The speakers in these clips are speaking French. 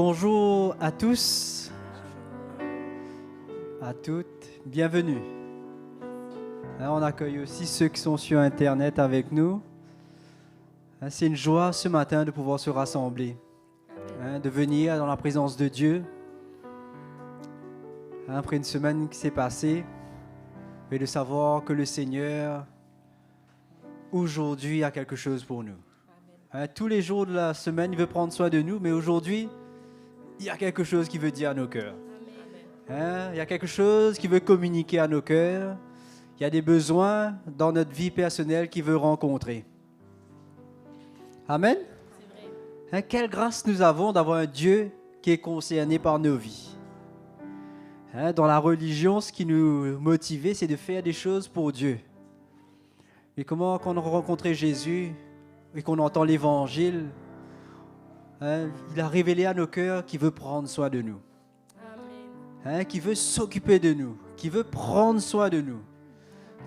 Bonjour à tous, à toutes, bienvenue. On accueille aussi ceux qui sont sur Internet avec nous. C'est une joie ce matin de pouvoir se rassembler, de venir dans la présence de Dieu. Après une semaine qui s'est passée, et de savoir que le Seigneur, aujourd'hui, a quelque chose pour nous. Tous les jours de la semaine, il veut prendre soin de nous, mais aujourd'hui, il y a quelque chose qu'il veut dire à nos cœurs. Il y a quelque chose qu'il veut communiquer à nos cœurs. Il y a des besoins dans notre vie personnelle qu'il veut rencontrer. Amen. Quelle grâce nous avons d'avoir un Dieu qui est concerné par nos vies. Dans la religion, ce qui nous motivait, c'est de faire des choses pour Dieu. Et comment, quand on a rencontré Jésus et qu'on entend l'Évangile, il a révélé à nos cœurs qu'il veut prendre soin de nous. Qu'il veut s'occuper de nous, qu'il veut prendre soin de nous,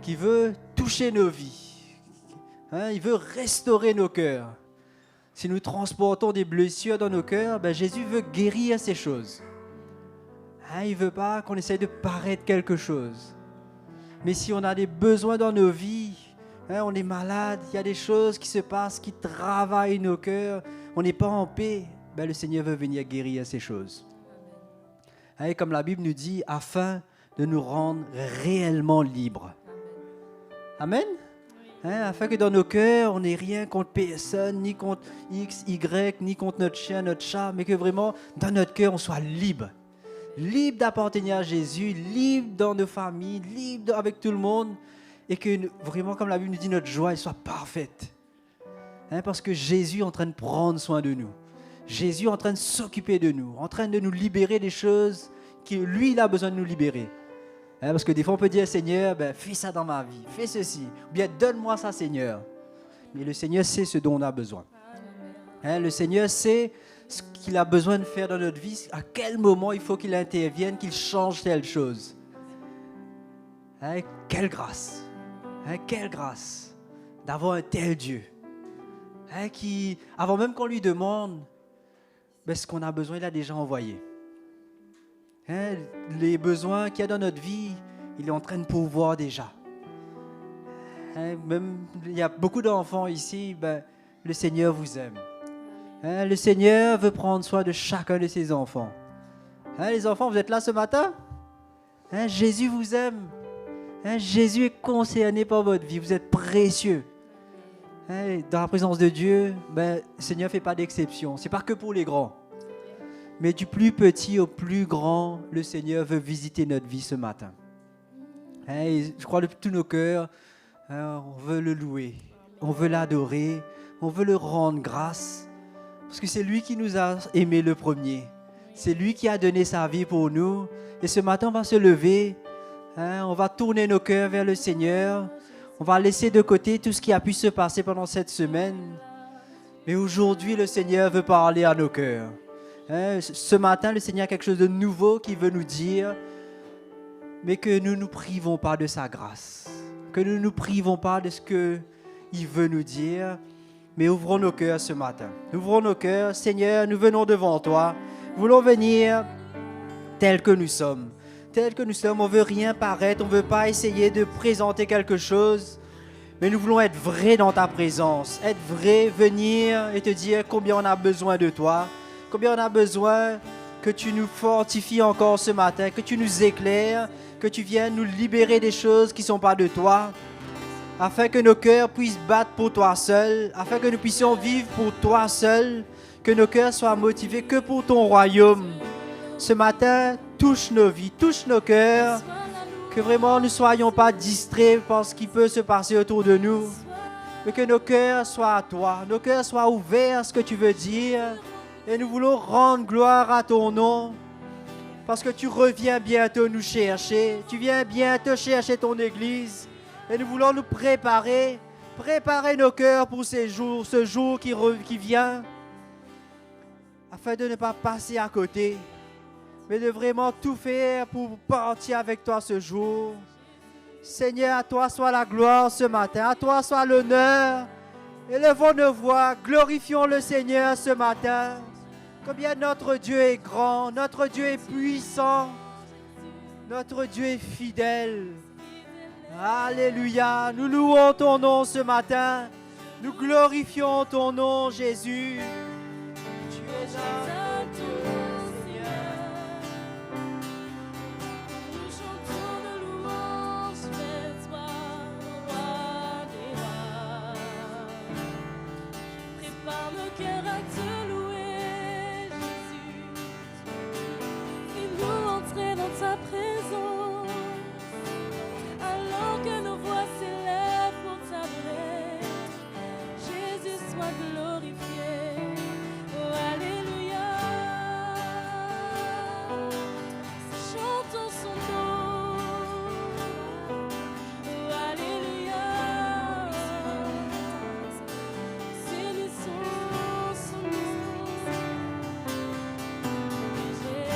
qu'il veut toucher nos vies. Il veut restaurer nos cœurs. Si nous transportons des blessures dans nos cœurs, Jésus veut guérir ces choses. Il ne veut pas qu'on essaye de paraître quelque chose. Mais si on a des besoins dans nos vies, on est malade, il y a des choses qui se passent, qui travaillent nos cœurs, on n'est pas en paix, le Seigneur veut venir guérir ces choses. Et comme la Bible nous dit, afin de nous rendre réellement libres. Amen. Afin que dans nos cœurs, on n'ait rien contre personne, ni contre X, Y, ni contre notre chien, notre chat, mais que vraiment, dans notre cœur, on soit libre. Libre d'appartenir à Jésus, libre dans nos familles, libre avec tout le monde, et que vraiment, comme la Bible nous dit, notre joie elle soit parfaite. Parce que Jésus est en train de prendre soin de nous. Jésus est en train de s'occuper de nous, en train de nous libérer des choses que lui, il a besoin de nous libérer. Parce que des fois, on peut dire, Seigneur, fais ça dans ma vie, fais ceci, ou bien donne-moi ça, Seigneur. Mais le Seigneur sait ce dont on a besoin. Le Seigneur sait ce qu'il a besoin de faire dans notre vie, à quel moment il faut qu'il intervienne, qu'il change telle chose. Quelle grâce, quelle grâce d'avoir un tel Dieu. Qui, avant même qu'on lui demande ce qu'on a besoin, il a déjà envoyé. Les besoins qu'il y a dans notre vie, il est en train de pourvoir déjà. Même, il y a beaucoup d'enfants ici, le Seigneur vous aime. Le Seigneur veut prendre soin de chacun de ses enfants. Les enfants, vous êtes là ce matin? Jésus vous aime. Jésus est concerné par votre vie. Vous êtes précieux. Dans la présence de Dieu, le Seigneur ne fait pas d'exception. Ce n'est pas que pour les grands. Mais du plus petit au plus grand, le Seigneur veut visiter notre vie ce matin. Je crois de tous nos cœurs, on veut le louer. On veut l'adorer. On veut le rendre grâce. Parce que c'est lui qui nous a aimés le premier. C'est lui qui a donné sa vie pour nous. Et ce matin, on va se lever. On va tourner nos cœurs vers le Seigneur. On va laisser de côté tout ce qui a pu se passer pendant cette semaine. Mais aujourd'hui, le Seigneur veut parler à nos cœurs. Ce matin, le Seigneur a quelque chose de nouveau qu'il veut nous dire. Mais que nous ne nous privons pas de sa grâce. Que nous ne nous privons pas de ce qu'il veut nous dire. Mais ouvrons nos cœurs ce matin. Ouvrons nos cœurs. Seigneur, nous venons devant toi. Nous voulons venir tels que nous sommes. Tels que nous sommes, on ne veut rien paraître. On ne veut pas essayer de présenter quelque chose. Mais nous voulons être vrais dans ta présence. Être vrais, venir et te dire combien on a besoin de toi. Combien on a besoin que tu nous fortifies encore ce matin. Que tu nous éclaires. Que tu viennes nous libérer des choses qui ne sont pas de toi. Afin que nos cœurs puissent battre pour toi seul, afin que nous puissions vivre pour toi seul, que nos cœurs soient motivés que pour ton royaume. Ce matin, touche nos vies, touche nos cœurs, que vraiment nous ne soyons pas distraits par ce qui peut se passer autour de nous, mais que nos cœurs soient à toi, nos cœurs soient ouverts à ce que tu veux dire, et nous voulons rendre gloire à ton nom, parce que tu reviens bientôt nous chercher, tu viens bientôt chercher ton Église. Et nous voulons nous préparer nos cœurs pour ce jour qui vient, afin de ne pas passer à côté, mais de vraiment tout faire pour partir avec toi ce jour. Seigneur, à toi soit la gloire ce matin, à toi soit l'honneur. Élevons nos voix, glorifions le Seigneur ce matin. Combien notre Dieu est grand, notre Dieu est puissant, notre Dieu est fidèle. Alléluia, nous louons ton nom ce matin, nous glorifions ton nom Jésus. Tu es là. Ta présence, alors que nos voix s'élèvent pour t'adorer, Jésus soit glorifié. Oh, alléluia. Chantons son nom. Oh, alléluia. Bénissons son nom. Jésus.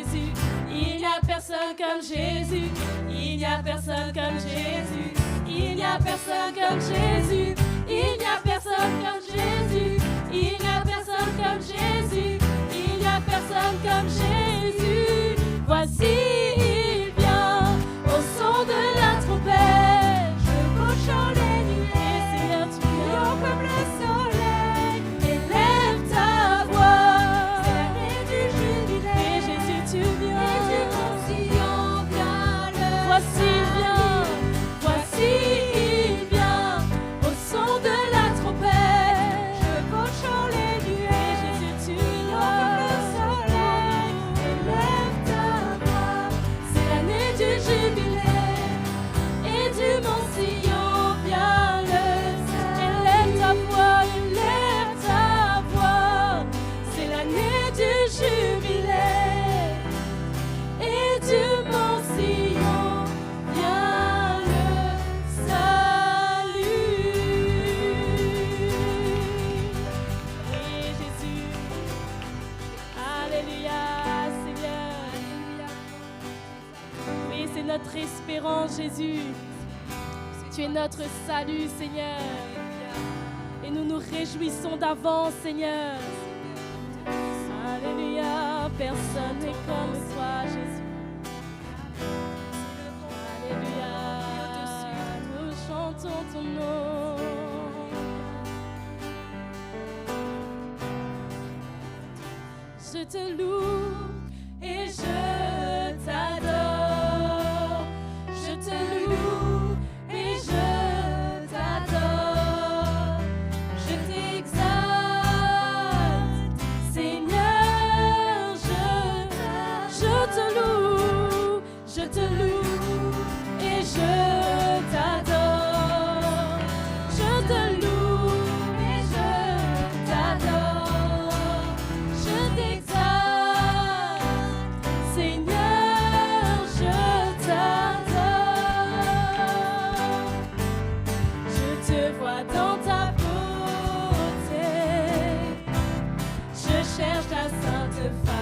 Jésus. Il n'y a personne comme Jésus. Il n'y a personne comme Jésus. Il n'y a personne comme Jésus. Il n'y a personne comme Jésus. Il n'y a personne comme Jésus. Il n'y a personne comme Jésus. Voici il vient au son de la trompette. Chevauchant les nuées, Seigneur, tu viens comme le soleil. Élève ta voix. C'est l'année du jubilé. Et Jésus, tu viens. Et du conciliant vient le voici il vient. Voici il vient au son de la trompette. Chevauchant les nuées, Jésus, tu viens comme le soleil. Élève ta voix. C'est l'année du jubilé et du mont Sion vient le élève ta voix, élève ta voix. C'est l'année du jubilé et du mont Sion vient le salut. Oui, Jésus. Alléluia, Seigneur. Oui, c'est notre espérance, Jésus. Tu es notre salut, Seigneur. Et nous nous réjouissons d'avance, Seigneur. Alléluia, personne n'est comme toi, Jésus. Alléluia, nous chantons ton nom. Je te loue et je t'adore. Je te loue et je t'adore. Je t'exalte, Seigneur. Je te loue et je t'adore. Je te loue et je t'adore. Je t'exalte, Seigneur, je t'adore. Je te vois dans ta beauté. Je cherche ta sainte face.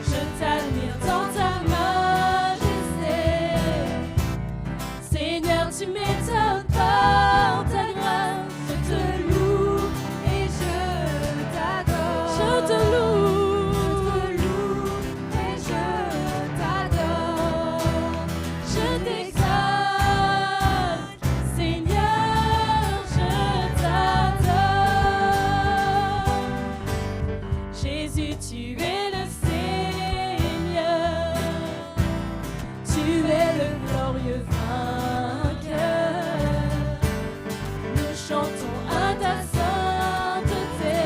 Je t'admire dans ta majesté. Seigneur, tu m'étonnes par ta grâce. Je te loue et je t'adore. Je te loue et je t'adore. Je t'exalte, Seigneur, je t'adore. Jésus, tu es le Seigneur. Tu es le glorieux vainqueur. Nous chantons à ta sainteté.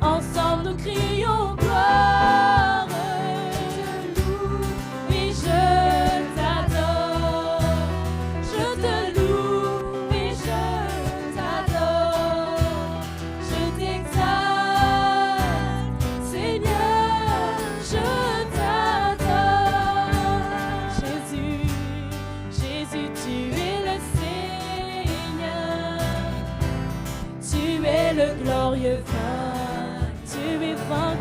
Ensemble nous crions gloire. Je te loue et je t'adore. Je te loue et je t'adore. Je t'exalte, Seigneur, je t'adore. Jésus, Jésus, tu es le Seigneur. Tu es le glorieux vainqueur. Tu es vainqueur.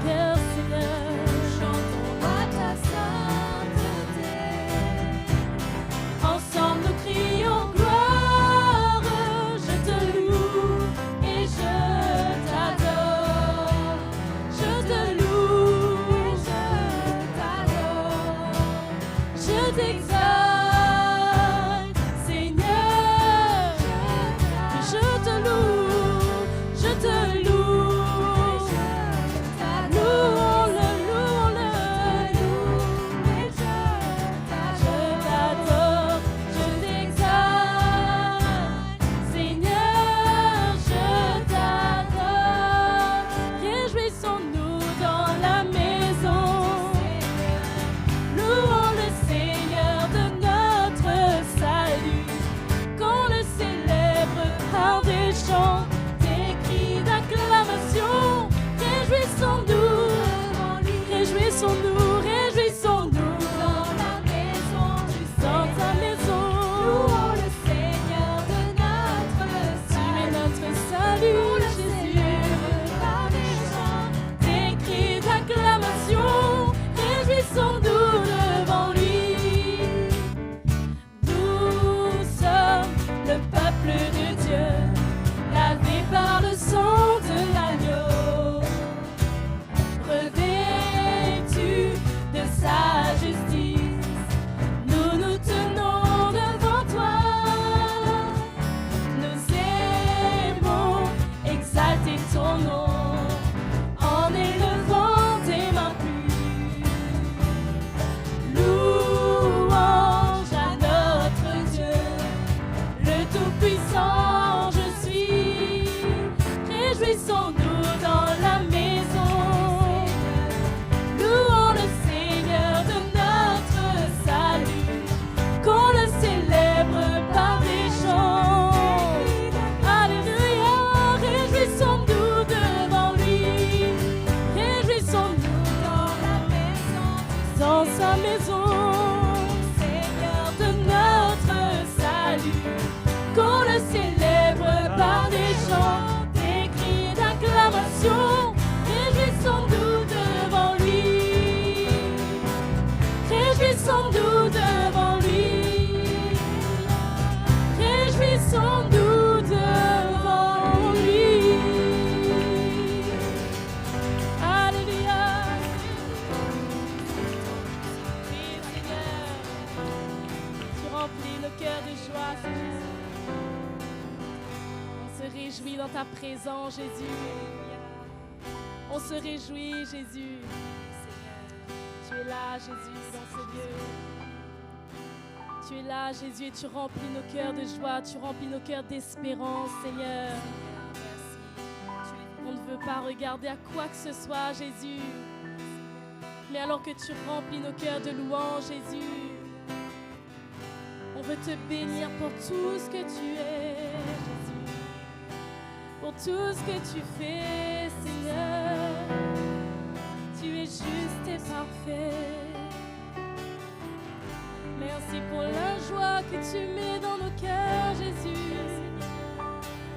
réjouit dans ta présence, Jésus. On se réjouit, Jésus. Tu es là, Jésus, dans ce lieu. Tu es là, Jésus, et tu remplis nos cœurs de joie, tu remplis nos cœurs d'espérance, Seigneur. On ne veut pas regarder à quoi que ce soit, Jésus. Mais alors que tu remplis nos cœurs de louange, Jésus, on veut te bénir pour tout ce que tu es, Jésus. Pour tout ce que tu fais, Seigneur. Tu es juste et parfait. Merci pour la joie que tu mets dans nos cœurs, Jésus.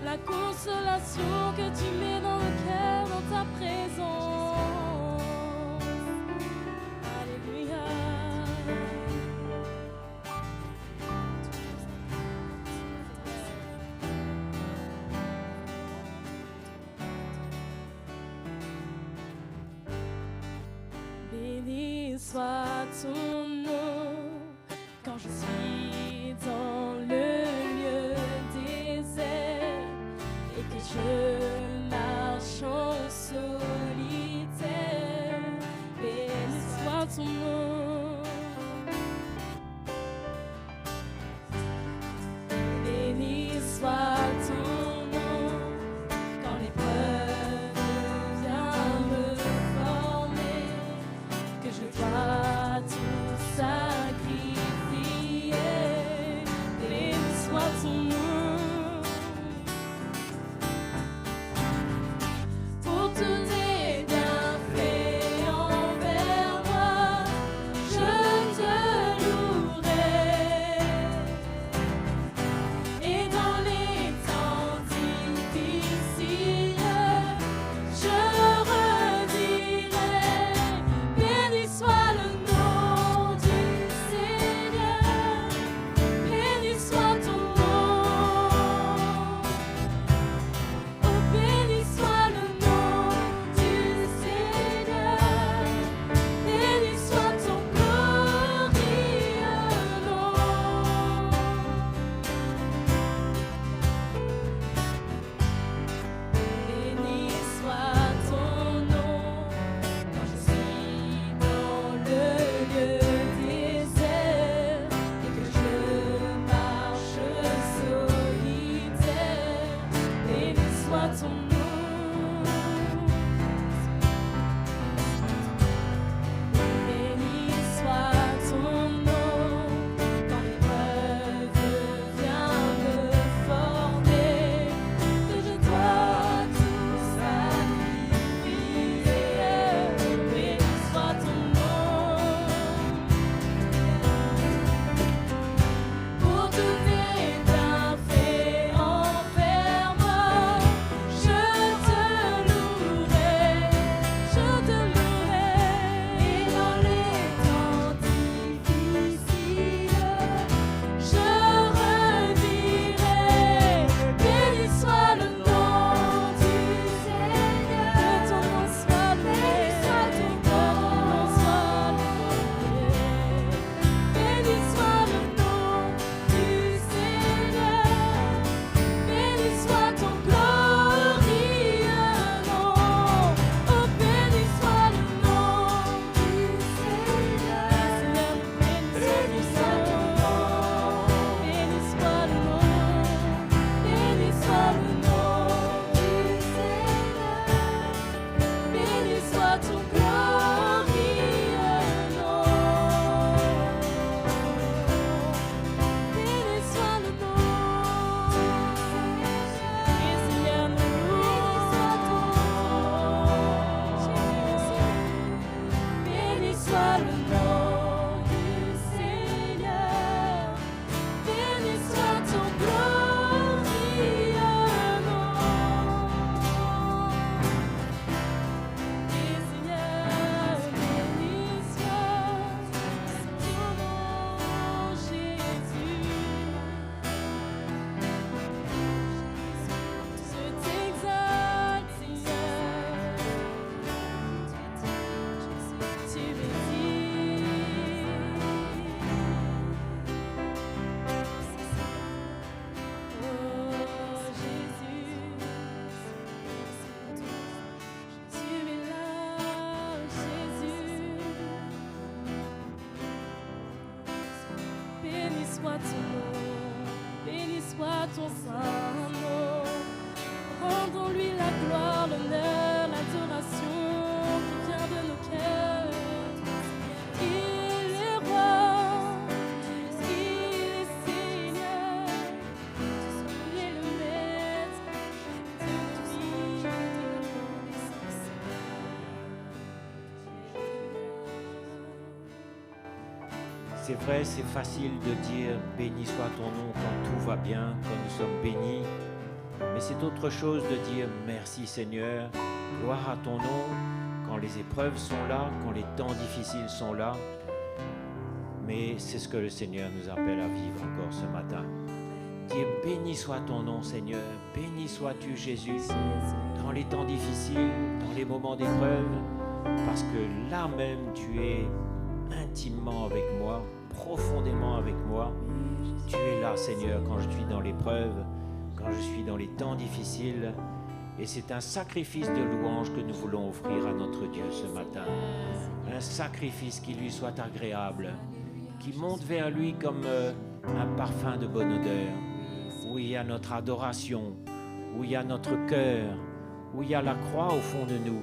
La consolation que tu mets dans nos cœurs, dans ta présence. Alléluia. Béni soit ton nom quand je suis dans le lieu désert et que je marche en solitaire. Béni soit ton nom. Béni soit ton nom quand l'épreuve vient me former, que je dois tout soit ton nom, béni soit ton saint nom. Rendons-lui la gloire, l'honneur, l'adoration qui vient de nos cœurs. Il est roi, il est Seigneur, il est le maître de tout. C'est vrai, c'est facile de dire béni soit ton nom quand tout va bien, quand nous sommes bénis. Mais c'est autre chose de dire merci Seigneur, gloire à ton nom, quand les épreuves sont là, quand les temps difficiles sont là. Mais c'est ce que le Seigneur nous appelle à vivre encore ce matin. Dire béni soit ton nom Seigneur, béni sois-tu Jésus, dans les temps difficiles, dans les moments d'épreuve, parce que là même tu es intimement avec moi, profondément avec moi. Tu es là Seigneur quand je suis dans l'épreuve, quand je suis dans les temps difficiles, et c'est un sacrifice de louange que nous voulons offrir à notre Dieu ce matin. Un sacrifice qui lui soit agréable, qui monte vers lui comme un parfum de bonne odeur, où il y a notre adoration, où il y a notre cœur, où il y a la croix au fond de nous.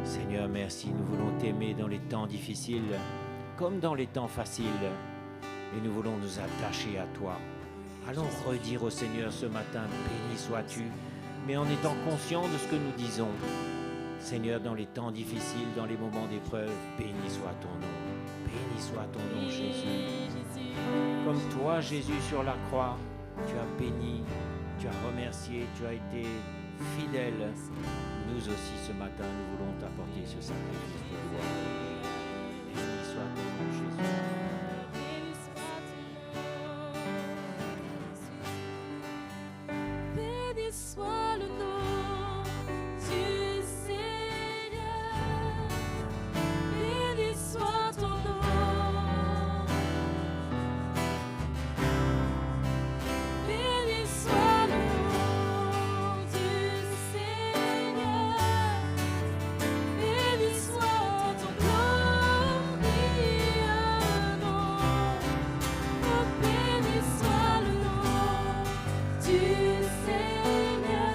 Seigneur, merci, nous voulons t'aimer dans les temps difficiles, comme dans les temps faciles, et nous voulons nous attacher à toi. Allons redire au Seigneur ce matin, béni sois-tu, mais en étant conscient de ce que nous disons. Seigneur, dans les temps difficiles, dans les moments d'épreuve, béni soit ton nom. Béni soit ton nom, Jésus. Comme toi, Jésus, sur la croix, tu as béni, tu as remercié, tu as été fidèle. Nous aussi, ce matin, nous voulons t'apporter ce sacrifice de gloire. Béni soit ton nom, Jésus. Béni soit le nom du Seigneur, béni soit ton nom, béni soit le nom du Seigneur, béni soit ton glorieux nom, oh béni soit le nom du Seigneur.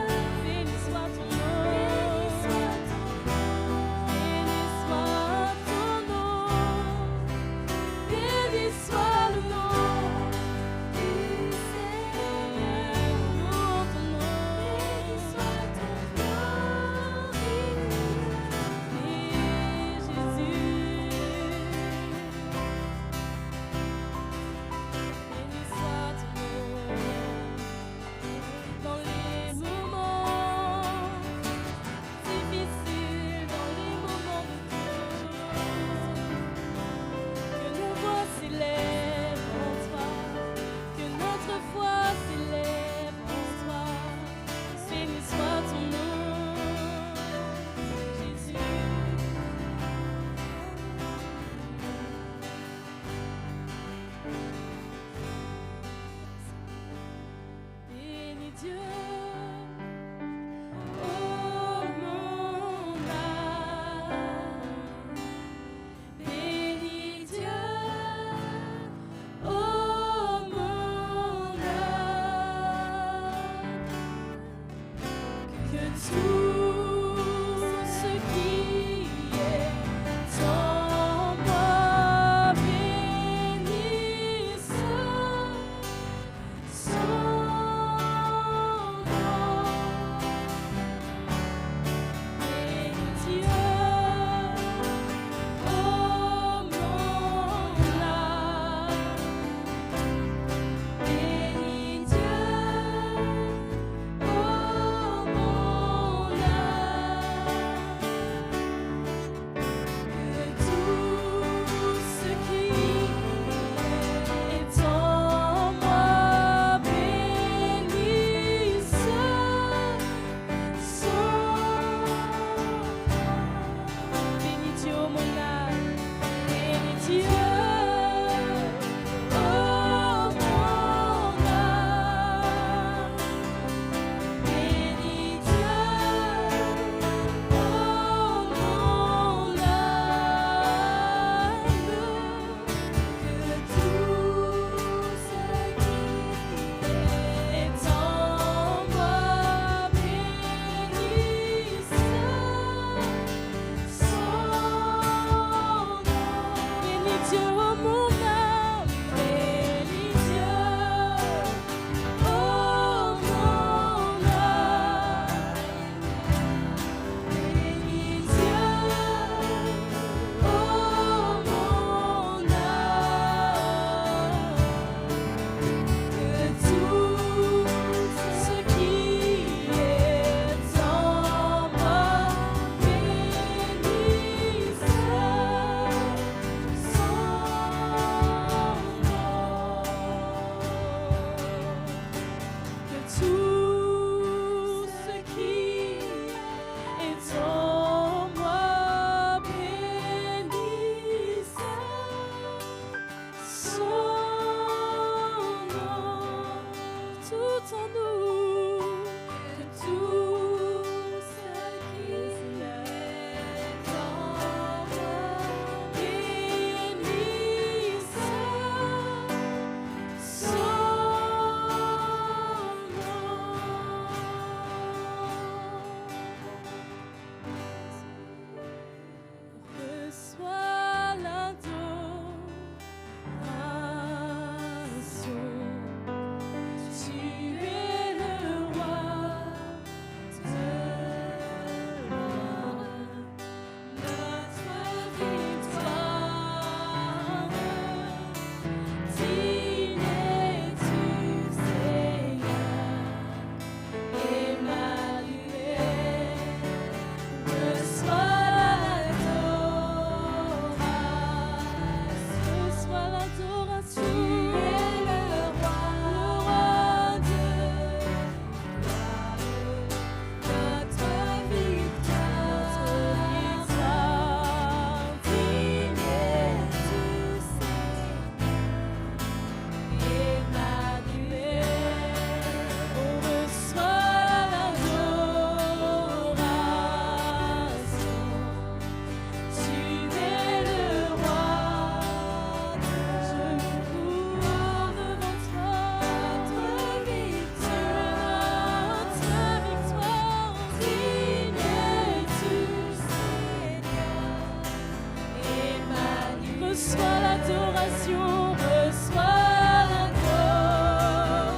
reçois l'adoration, reçois la gloire.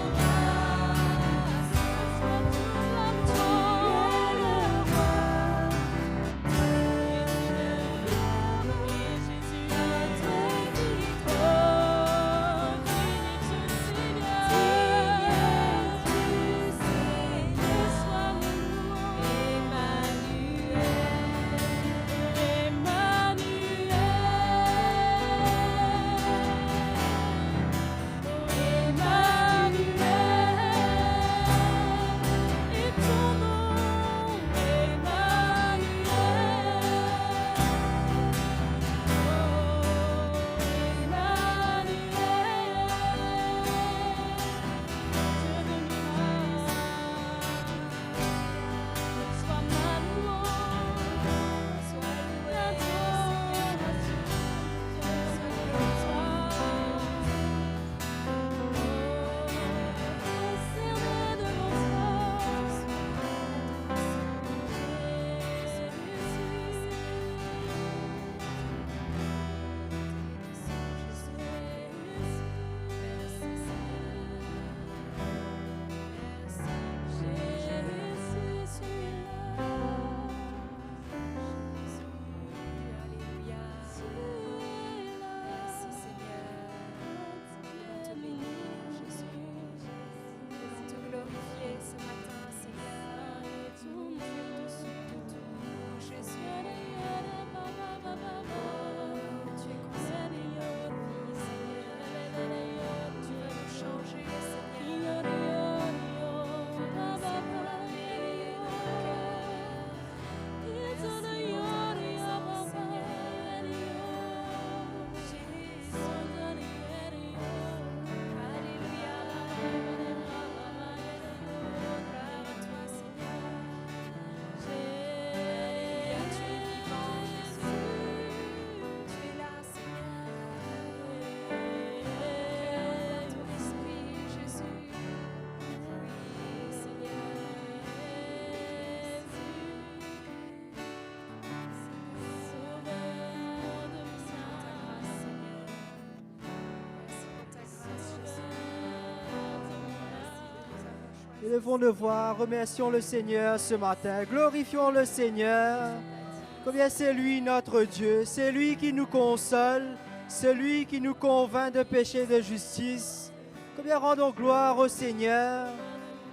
Reçois toute la gloire. Et Jésus, notre victoire, bénis du Seigneur. Reçois le louange. Élevons nos voix, remercions le Seigneur ce matin, glorifions le Seigneur. Combien c'est lui notre Dieu, c'est lui qui nous console, c'est lui qui nous convainc de péché et de justice. Combien rendons gloire au Seigneur,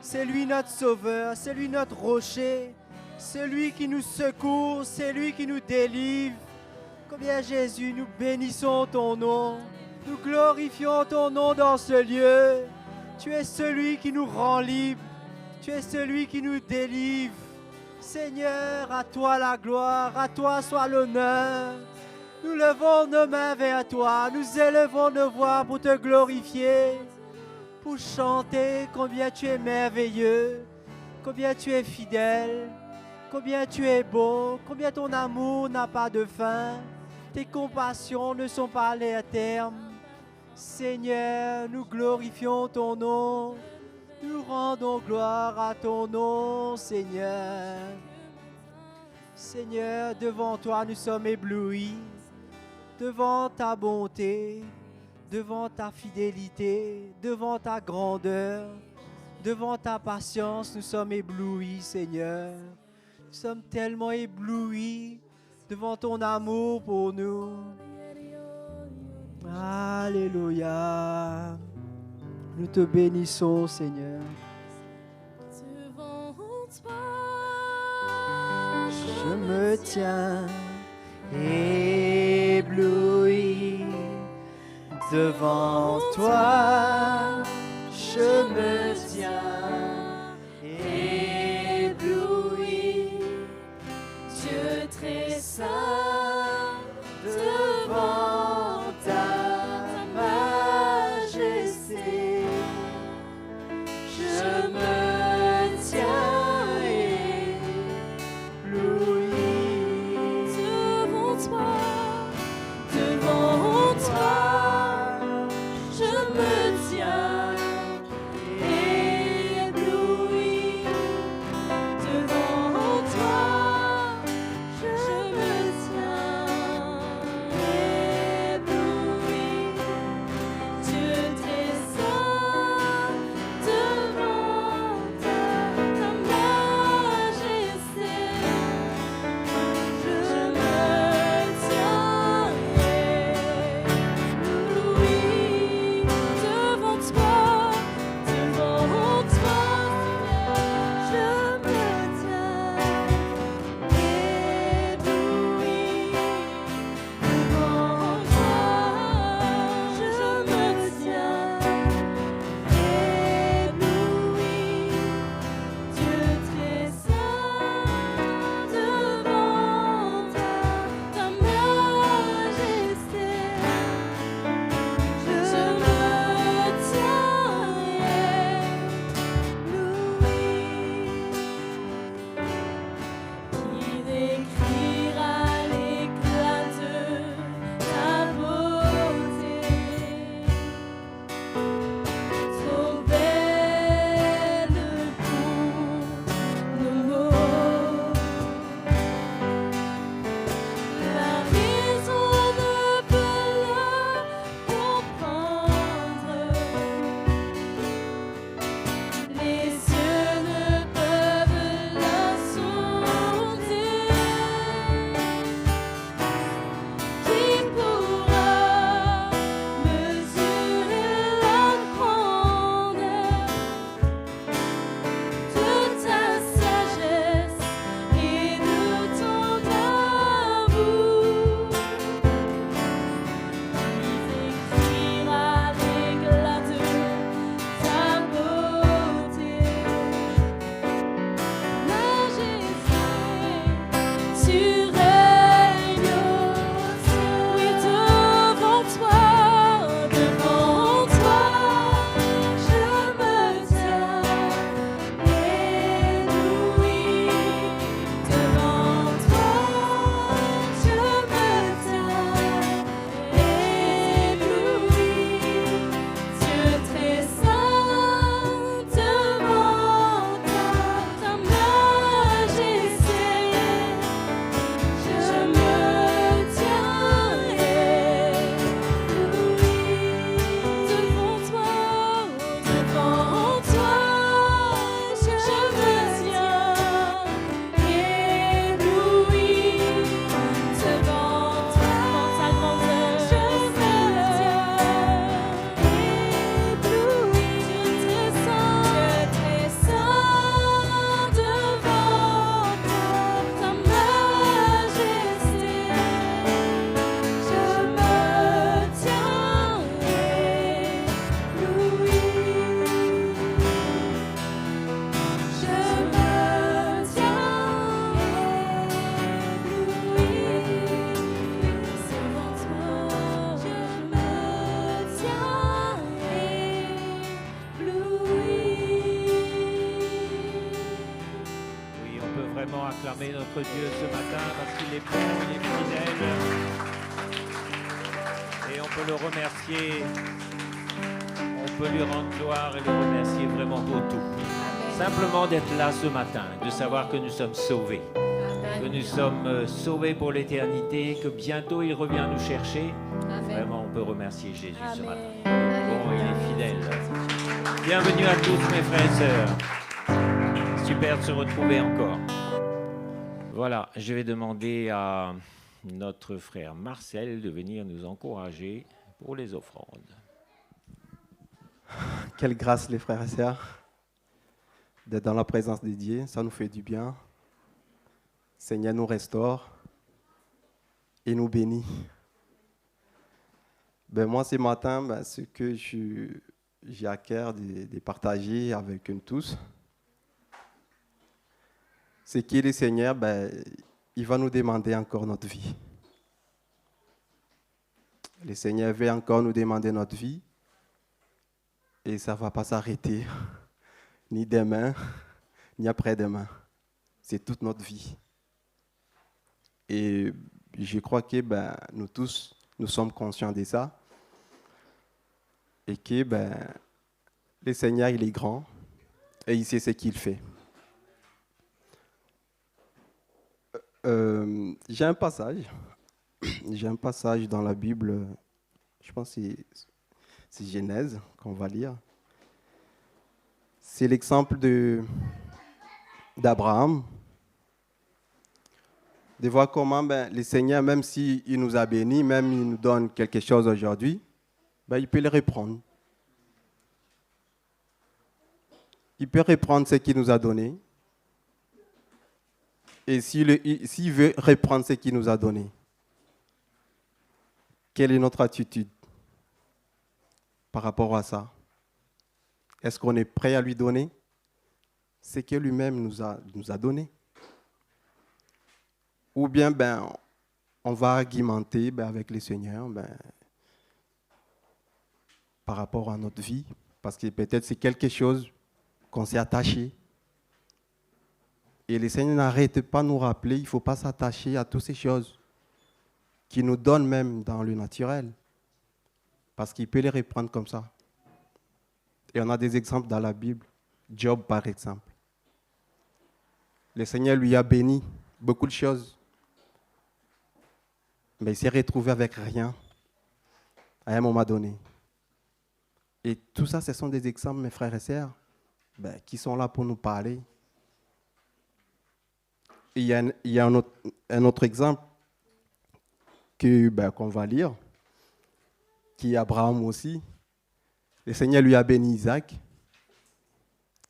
c'est lui notre sauveur, c'est lui notre rocher, c'est lui qui nous secourt, c'est lui qui nous délivre. Combien Jésus, nous bénissons ton nom, nous glorifions ton nom dans ce lieu. Tu es celui qui nous rend libres. Tu es celui qui nous délivre. Seigneur, à toi la gloire, à toi soit l'honneur. Nous levons nos mains vers toi, nous élevons nos voix pour te glorifier, pour chanter combien tu es merveilleux, combien tu es fidèle, combien tu es beau, combien ton amour n'a pas de fin, tes compassions ne sont pas allées à terme. Seigneur, nous glorifions ton nom, nous rendons gloire à ton nom, Seigneur. Seigneur, devant toi nous sommes éblouis, devant ta bonté, devant ta fidélité, devant ta grandeur, devant ta patience, nous sommes éblouis, Seigneur. Nous sommes tellement éblouis devant ton amour pour nous. Alléluia. Nous te bénissons, Seigneur. Devant toi, Je me tiens ébloui devant toi. Je me tiens ébloui. Dieu très saint, Devant ta majesté, je me tiens ébloui. devant toi, je me tiens acclamer notre Dieu ce matin parce qu'il est bon, il est fidèle. Et on peut le remercier, on peut lui rendre gloire et le remercier vraiment pour tout. Simplement d'être là ce matin, de savoir que nous sommes sauvés, que nous sommes sauvés pour l'éternité, que bientôt il revient nous chercher. Vraiment, on peut remercier Jésus ce matin. Il est bon, il est fidèle. Bienvenue à tous mes frères et sœurs. Super de se retrouver encore. Voilà, je vais demander à notre frère Marcel de venir nous encourager pour les offrandes. Quelle grâce les frères et sœurs d'être dans la présence de Dieu, ça nous fait du bien. Seigneur nous restaure et nous bénit. Moi ce matin, ce que j'ai à cœur de partager avec nous tous, c'est que le Seigneur, il va nous demander encore notre vie. Le Seigneur veut encore nous demander notre vie et ça ne va pas s'arrêter, ni demain, ni après-demain. C'est toute notre vie. Et je crois que nous tous, nous sommes conscients de ça. Et que le Seigneur, il est grand et il sait ce qu'il fait. J'ai un passage dans la Bible, je pense que c'est Genèse qu'on va lire. C'est l'exemple d'Abraham, de voir comment le Seigneur, même s'il nous a bénis, même il nous donne quelque chose aujourd'hui, il peut le reprendre. Il peut reprendre ce qu'il nous a donné. Et s'il veut reprendre ce qu'il nous a donné, quelle est notre attitude par rapport à ça? Est-ce qu'on est prêt à lui donner ce que lui-même nous a donné? Ou bien on va argumenter avec le Seigneur par rapport à notre vie, parce que peut-être c'est quelque chose qu'on s'est attaché. Et le Seigneur n'arrête pas de nous rappeler, il ne faut pas s'attacher à toutes ces choses qui nous donnent même dans le naturel, parce qu'il peut les reprendre comme ça. Et on a des exemples dans la Bible. Job, par exemple. Le Seigneur lui a béni beaucoup de choses, mais il s'est retrouvé avec rien à un moment donné. Et tout ça, ce sont des exemples, mes frères et sœurs, qui sont là pour nous parler. Et il y a un autre exemple qu'on va lire, qui est Abraham aussi. Le Seigneur lui a béni Isaac,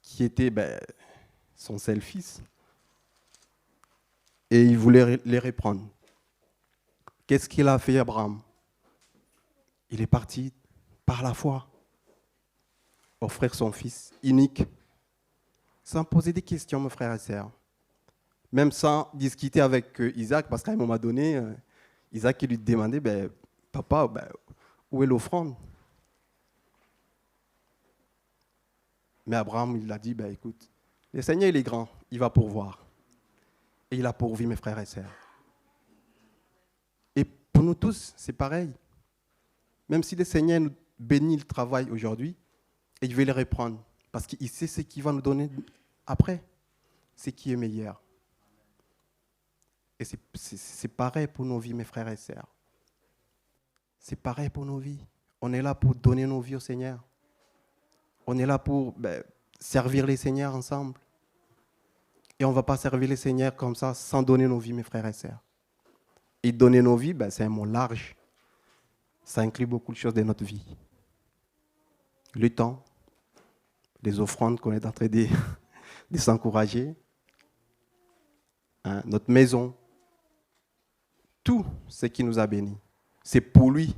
qui était son seul fils. Et il voulait les reprendre. Qu'est-ce qu'il a fait, Abraham? Il est parti par la foi offrir son fils unique, sans poser des questions, mes frères et sœurs. Même sans discuter avec Isaac, parce qu'à un moment donné, Isaac lui demandait, papa, où est l'offrande? Mais Abraham, il a dit, écoute, le Seigneur, il est grand, il va pourvoir. Et il a pourvu, mes frères et sœurs. Et pour nous tous, c'est pareil. Même si le Seigneur nous bénit le travail aujourd'hui, et il veut le reprendre, parce qu'il sait ce qu'il va nous donner après, ce qui est meilleur. Et c'est pareil pour nos vies, mes frères et sœurs. C'est pareil pour nos vies. On est là pour donner nos vies au Seigneur. On est là pour servir les Seigneurs ensemble. Et on ne va pas servir les Seigneurs comme ça, sans donner nos vies, mes frères et sœurs. Et donner nos vies, c'est un mot large. Ça inclut beaucoup de choses de notre vie. Le temps, les offrandes qu'on est en train de s'encourager, notre maison, tout ce qui nous a bénis. C'est pour lui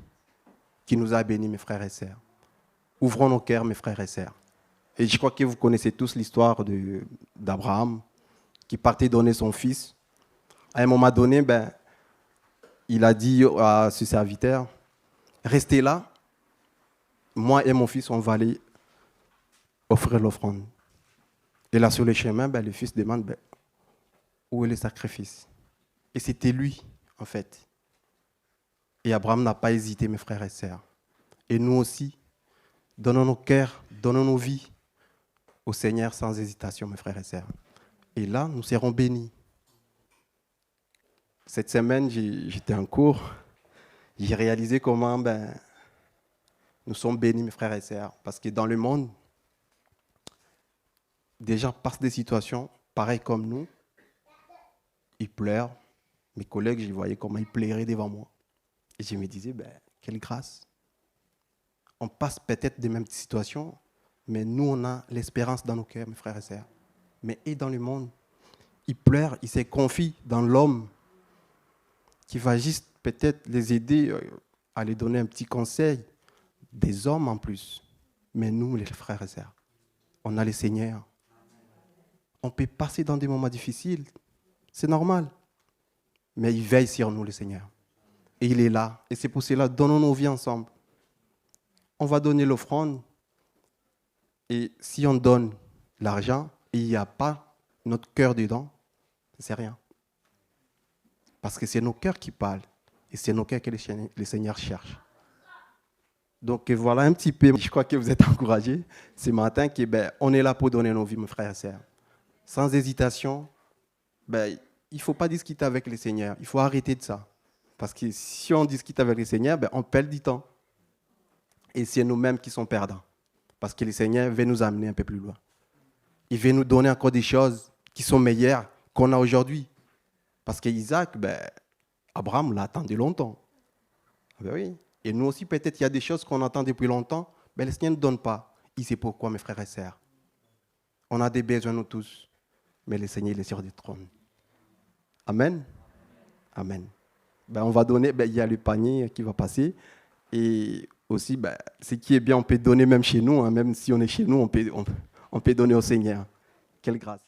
qui nous a bénis, mes frères et sœurs. Ouvrons nos cœurs, mes frères et sœurs. Et je crois que vous connaissez tous l'histoire d'Abraham, qui partait donner son fils. À un moment donné, il a dit à ses serviteurs, restez là, moi et mon fils, on va aller offrir l'offrande. Et là, sur le chemin, le fils demande, où est le sacrifice? Et c'était lui, en fait. Et Abraham n'a pas hésité, mes frères et sœurs. Et nous aussi, donnons nos cœurs, donnons nos vies au Seigneur sans hésitation, mes frères et sœurs. Et là, nous serons bénis. Cette semaine, j'étais en cours. J'ai réalisé comment nous sommes bénis, mes frères et sœurs. Parce que dans le monde, des gens passent des situations pareilles comme nous. Ils pleurent. Mes collègues, je voyais comment ils pleuraient devant moi. Et je me disais, quelle grâce. On passe peut-être des mêmes situations, mais nous, on a l'espérance dans nos cœurs, mes frères et sœurs. Mais et dans le monde, ils pleurent, ils se confient dans l'homme qui va juste peut-être les aider à les donner un petit conseil. Des hommes en plus. Mais nous, les frères et sœurs, on a le Seigneur. On peut passer dans des moments difficiles, c'est normal. Mais il veille sur nous, le Seigneur. Et il est là. Et c'est pour cela, donnons nos vies ensemble. On va donner l'offrande. Et si on donne l'argent et il n'y a pas notre cœur dedans, c'est rien. Parce que c'est nos cœurs qui parlent. Et c'est nos cœurs que le Seigneur cherche. Donc voilà un petit peu, je crois que vous êtes encouragés ce matin, on est là pour donner nos vies, mes frères et sœurs. Sans hésitation, il ne faut pas discuter avec le Seigneur. Il faut arrêter de ça. Parce que si on discute avec le Seigneur, on perd du temps. Et c'est nous-mêmes qui sommes perdants. Parce que le Seigneur veut nous amener un peu plus loin. Il veut nous donner encore des choses qui sont meilleures qu'on a aujourd'hui. Parce qu'Isaac, Abraham l'a attendu longtemps. Oui. Et nous aussi, peut-être, il y a des choses qu'on attend depuis longtemps, mais le Seigneur ne donne pas. Il sait pourquoi, mes frères et sœurs. On a des besoins, nous tous, mais le Seigneur, il est sur le trône. Amen. Amen. On va donner, il y a le panier qui va passer. Et aussi, ce qui est bien, on peut donner même chez nous. Hein, même si on est chez nous, on peut donner au Seigneur. Quelle grâce.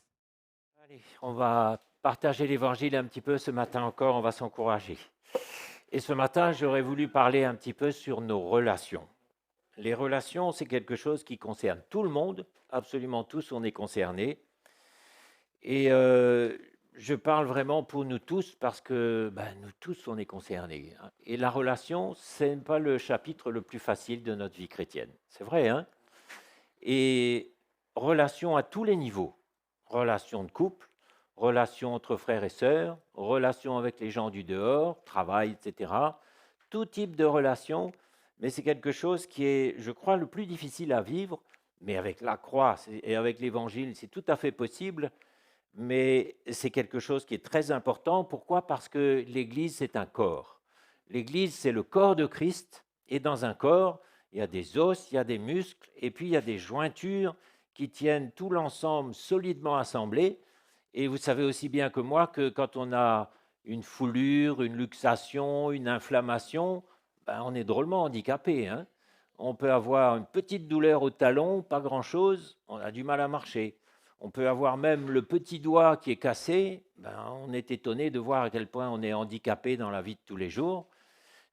Allez, on va partager l'évangile un petit peu ce matin encore, on va s'encourager. Et ce matin, j'aurais voulu parler un petit peu sur nos relations. Les relations, c'est quelque chose qui concerne tout le monde, absolument tous, on est concernés. Et je parle vraiment pour nous tous parce que nous tous, on est concernés. Et la relation, ce n'est pas le chapitre le plus facile de notre vie chrétienne. C'est vrai, hein? Et relations à tous les niveaux. Relations de couple, relations entre frères et sœurs, relations avec les gens du dehors, travail, etc. Tout type de relations, mais c'est quelque chose qui est, je crois, le plus difficile à vivre, mais avec la croix et avec l'Évangile, c'est tout à fait possible, mais c'est quelque chose qui est très important. Pourquoi? Parce que l'Église, c'est un corps. L'Église, c'est le corps de Christ, et dans un corps, il y a des os, il y a des muscles, et puis il y a des jointures qui tiennent tout l'ensemble solidement assemblé. Et vous savez aussi bien que moi que quand on a une foulure, une luxation, une inflammation, on est drôlement handicapé. Hein? On peut avoir une petite douleur au talon, pas grand-chose, on a du mal à marcher. On peut avoir même le petit doigt qui est cassé, on est étonné de voir à quel point on est handicapé dans la vie de tous les jours.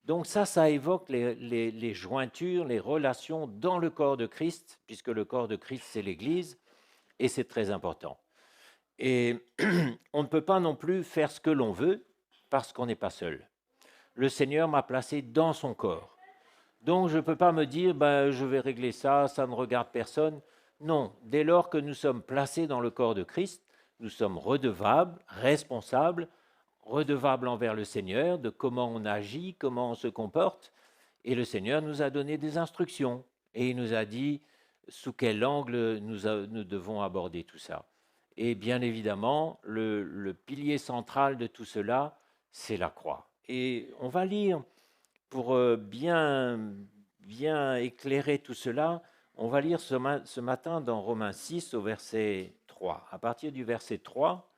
Donc ça évoque les jointures, les relations dans le corps de Christ, puisque le corps de Christ, c'est l'Église, et c'est très important. Et on ne peut pas non plus faire ce que l'on veut parce qu'on n'est pas seul. Le Seigneur m'a placé dans son corps. Donc je ne peux pas me dire, je vais régler ça, ça ne regarde personne. Non, dès lors que nous sommes placés dans le corps de Christ, nous sommes redevables, responsables, redevables envers le Seigneur de comment on agit, comment on se comporte. Et le Seigneur nous a donné des instructions et il nous a dit sous quel angle nous devons aborder tout ça. Et bien évidemment, le pilier central de tout cela, c'est la croix. Et on va lire, pour bien éclairer tout cela, on va lire ce matin dans Romains 6 au verset 3. À partir du verset 3,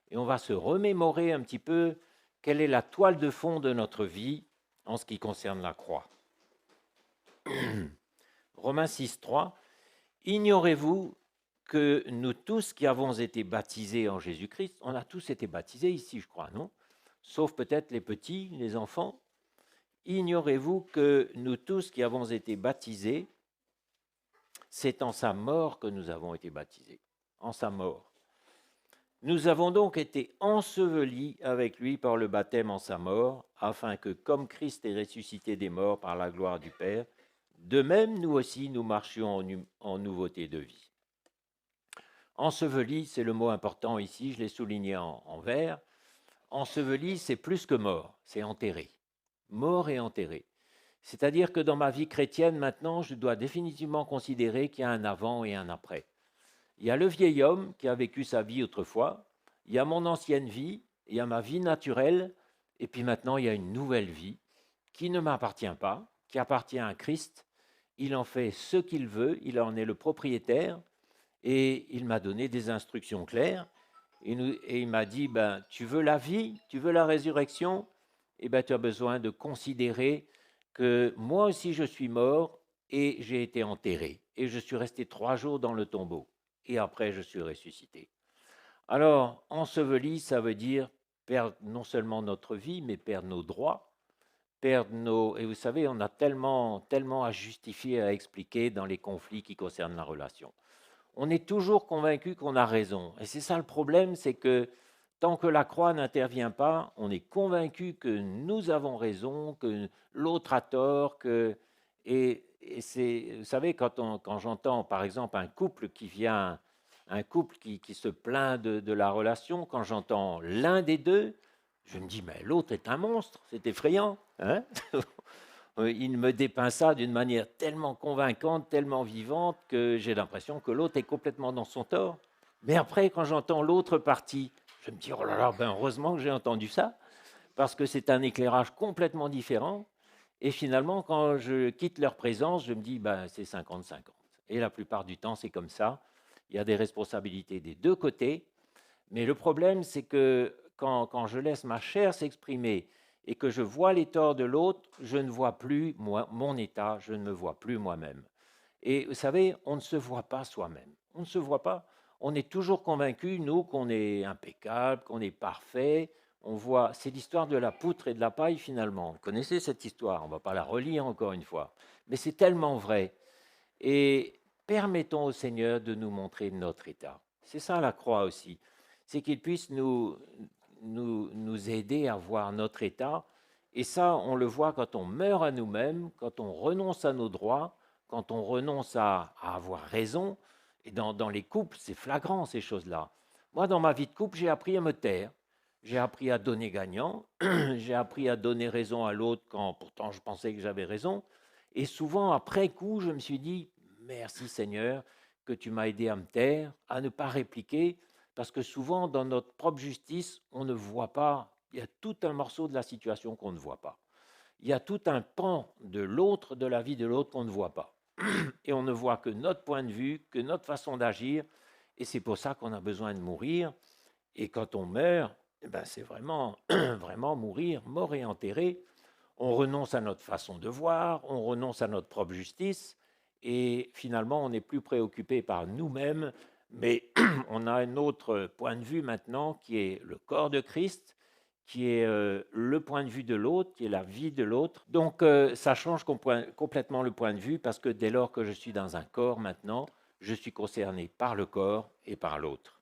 et on va se remémorer un petit peu quelle est la toile de fond de notre vie en ce qui concerne la croix. Romains 6, 3. Ignorez-vous que nous tous qui avons été baptisés en Jésus-Christ, on a tous été baptisés ici, je crois, non? Sauf peut-être les petits, les enfants. Ignorez-vous que nous tous qui avons été baptisés, c'est en sa mort que nous avons été baptisés, en sa mort. Nous avons donc été ensevelis avec lui par le baptême en sa mort, afin que, comme Christ est ressuscité des morts par la gloire du Père, de même nous aussi nous marchions en nouveauté de vie. Enseveli, c'est le mot important ici, je l'ai souligné en vert. Enseveli, c'est plus que mort, c'est enterré. Mort et enterré. C'est-à-dire que dans ma vie chrétienne, maintenant, je dois définitivement considérer qu'il y a un avant et un après. Il y a le vieil homme qui a vécu sa vie autrefois, il y a mon ancienne vie, il y a ma vie naturelle, et puis maintenant il y a une nouvelle vie qui ne m'appartient pas, qui appartient à Christ. Il en fait ce qu'il veut, il en est le propriétaire, et il m'a donné des instructions claires, et il m'a dit, tu veux la vie, tu veux la résurrection, et tu as besoin de considérer que moi aussi je suis mort, et j'ai été enterré, et je suis resté 3 jours dans le tombeau. Et après, je suis ressuscité. Alors, enseveli, ça veut dire perdre non seulement notre vie, mais perdre nos droits, perdre nos... Et vous savez, on a tellement à justifier, à expliquer dans les conflits qui concernent la relation. On est toujours convaincu qu'on a raison. Et c'est ça le problème, c'est que tant que la croix n'intervient pas, on est convaincu que nous avons raison, que l'autre a tort, que... Et c'est, vous savez, quand j'entends, par exemple, un couple qui se plaint de la relation, quand j'entends l'un des deux, je me dis, mais l'autre est un monstre, c'est effrayant. Hein. Il me dépeint ça d'une manière tellement convaincante, tellement vivante, que j'ai l'impression que l'autre est complètement dans son tort. Mais après, quand j'entends l'autre partie, je me dis, oh là là, heureusement que j'ai entendu ça, parce que c'est un éclairage complètement différent. Et finalement, quand je quitte leur présence, je me dis, c'est 50-50. Et la plupart du temps, c'est comme ça. Il y a des responsabilités des deux côtés. Mais le problème, c'est que quand je laisse ma chair s'exprimer et que je vois les torts de l'autre, je ne vois plus mon état, je ne me vois plus moi-même. Et vous savez, on ne se voit pas soi-même. On ne se voit pas. On est toujours convaincu, nous, qu'on est impeccable, qu'on est parfait. On voit, c'est l'histoire de la poutre et de la paille finalement. Vous connaissez cette histoire, on ne va pas la relire encore une fois. Mais c'est tellement vrai. Et permettons au Seigneur de nous montrer notre état. C'est ça la croix aussi. C'est qu'il puisse nous aider à voir notre état. Et ça, on le voit quand on meurt à nous-mêmes, quand on renonce à nos droits, quand on renonce à avoir raison. Et dans les couples, c'est flagrant ces choses-là. Moi, dans ma vie de couple, j'ai appris à me taire. J'ai appris à donner gagnant, j'ai appris à donner raison à l'autre quand pourtant je pensais que j'avais raison. Et souvent, après coup, je me suis dit, merci Seigneur, que tu m'as aidé à me taire, à ne pas répliquer, parce que souvent, dans notre propre justice, on ne voit pas, il y a tout un morceau de la situation qu'on ne voit pas. Il y a tout un pan de l'autre, de la vie de l'autre qu'on ne voit pas. Et on ne voit que notre point de vue, que notre façon d'agir, et c'est pour ça qu'on a besoin de mourir. Et quand on meurt, c'est vraiment, vraiment mourir, mort et enterré. On renonce à notre façon de voir, on renonce à notre propre justice, et finalement, on n'est plus préoccupé par nous-mêmes, mais on a un autre point de vue maintenant qui est le corps de Christ, qui est le point de vue de l'autre, qui est la vie de l'autre. Donc, ça change complètement le point de vue, parce que dès lors que je suis dans un corps maintenant, je suis concerné par le corps et par l'autre.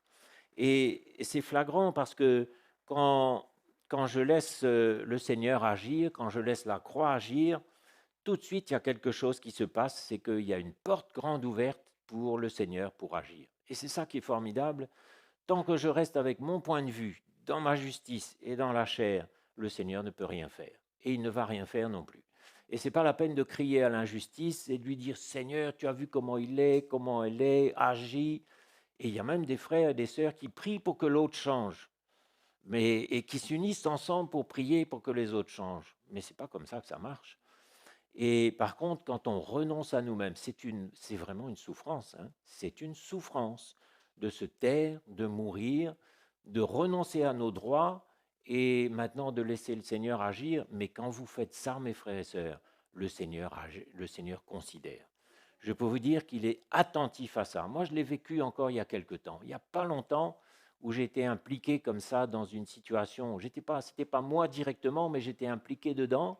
Et c'est flagrant parce que quand je laisse le Seigneur agir, quand je laisse la croix agir, tout de suite, il y a quelque chose qui se passe, c'est qu'il y a une porte grande ouverte pour le Seigneur pour agir. Et c'est ça qui est formidable. Tant que je reste avec mon point de vue, dans ma justice et dans la chair, le Seigneur ne peut rien faire. Et il ne va rien faire non plus. Et ce n'est pas la peine de crier à l'injustice et de lui dire « Seigneur, tu as vu comment il est, comment elle est, agis ». Et il y a même des frères et des sœurs qui prient pour que l'autre change, et qui s'unissent ensemble pour prier pour que les autres changent. Mais ce n'est pas comme ça que ça marche. Et par contre, quand on renonce à nous-mêmes, c'est vraiment une souffrance. Hein. C'est une souffrance de se taire, de mourir, de renoncer à nos droits et maintenant de laisser le Seigneur agir. Mais quand vous faites ça, mes frères et sœurs, le Seigneur considère. Je peux vous dire qu'il est attentif à ça. Moi, je l'ai vécu encore il y a quelque temps. Il n'y a pas longtemps où j'étais impliqué comme ça dans une situation. C'était pas moi directement, mais j'étais impliqué dedans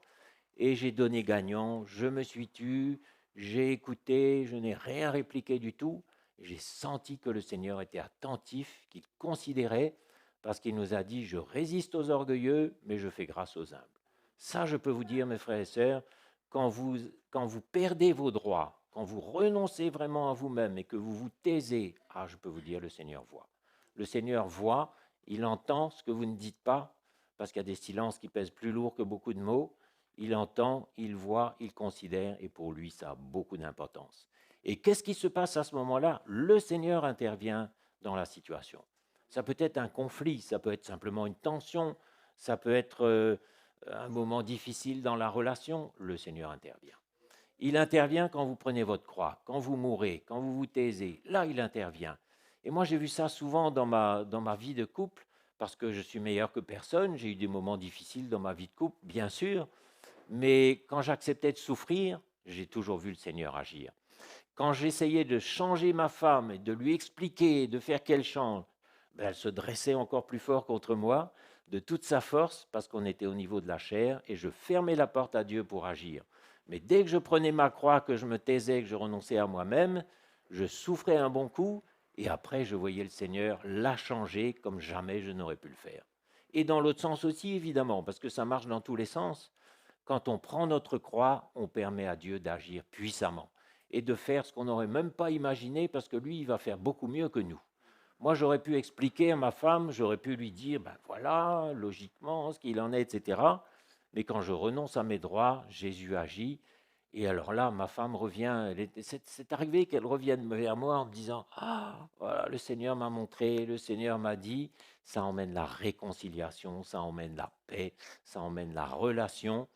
et j'ai donné gagnant. Je me suis tu, j'ai écouté, je n'ai rien répliqué du tout. Et j'ai senti que le Seigneur était attentif, qu'il considérait, parce qu'il nous a dit, je résiste aux orgueilleux, mais je fais grâce aux humbles. Ça, je peux vous dire, mes frères et sœurs, quand vous perdez vos droits, quand vous renoncez vraiment à vous-même et que vous vous taisez, je peux vous dire, le Seigneur voit. Le Seigneur voit, il entend ce que vous ne dites pas, parce qu'il y a des silences qui pèsent plus lourd que beaucoup de mots. Il entend, il voit, il considère, et pour lui, ça a beaucoup d'importance. Et qu'est-ce qui se passe à ce moment-là? Le Seigneur intervient dans la situation. Ça peut être un conflit, ça peut être simplement une tension, ça peut être un moment difficile dans la relation. Le Seigneur intervient. Il intervient quand vous prenez votre croix, quand vous mourrez, quand vous vous taisez. Là, il intervient. Et moi, j'ai vu ça souvent dans ma vie de couple, parce que je suis meilleur que personne. J'ai eu des moments difficiles dans ma vie de couple, bien sûr. Mais quand j'acceptais de souffrir, j'ai toujours vu le Seigneur agir. Quand j'essayais de changer ma femme et de lui expliquer, de faire qu'elle change, elle se dressait encore plus fort contre moi, de toute sa force, parce qu'on était au niveau de la chair, et je fermais la porte à Dieu pour agir. Mais dès que je prenais ma croix, que je me taisais, que je renonçais à moi-même, je souffrais un bon coup, et après je voyais le Seigneur la changer comme jamais je n'aurais pu le faire. Et dans l'autre sens aussi, évidemment, parce que ça marche dans tous les sens. Quand on prend notre croix, on permet à Dieu d'agir puissamment et de faire ce qu'on n'aurait même pas imaginé, parce que lui, il va faire beaucoup mieux que nous. Moi, j'aurais pu expliquer à ma femme, j'aurais pu lui dire, voilà, logiquement, ce qu'il en est, etc. Mais quand je renonce à mes droits, Jésus agit. Et alors là, ma femme revient, c'est arrivé qu'elle revienne vers moi en me disant, voilà, le Seigneur m'a montré, le Seigneur m'a dit. Ça emmène la réconciliation, ça emmène la paix, ça emmène la relation.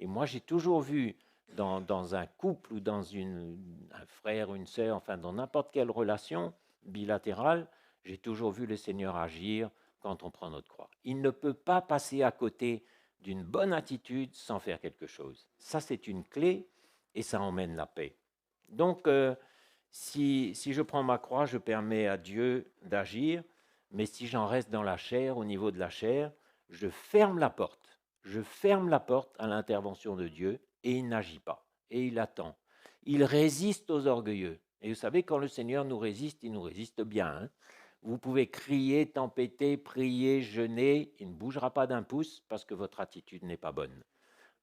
Et moi, j'ai toujours vu dans un couple ou dans un frère, une sœur, enfin dans n'importe quelle relation bilatérale, j'ai toujours vu le Seigneur agir quand on prend notre croix. Il ne peut pas passer à côté d'une bonne attitude sans faire quelque chose. Ça, c'est une clé et ça emmène la paix. Donc, si je prends ma croix, je permets à Dieu d'agir, mais si j'en reste dans la chair, au niveau de la chair, je ferme la porte. Je ferme la porte à l'intervention de Dieu et il n'agit pas. Et il attend. Il résiste aux orgueilleux. Et vous savez, quand le Seigneur nous résiste, il nous résiste bien. Hein. Vous pouvez crier, tempêter, prier, jeûner, il ne bougera pas d'un pouce parce que votre attitude n'est pas bonne.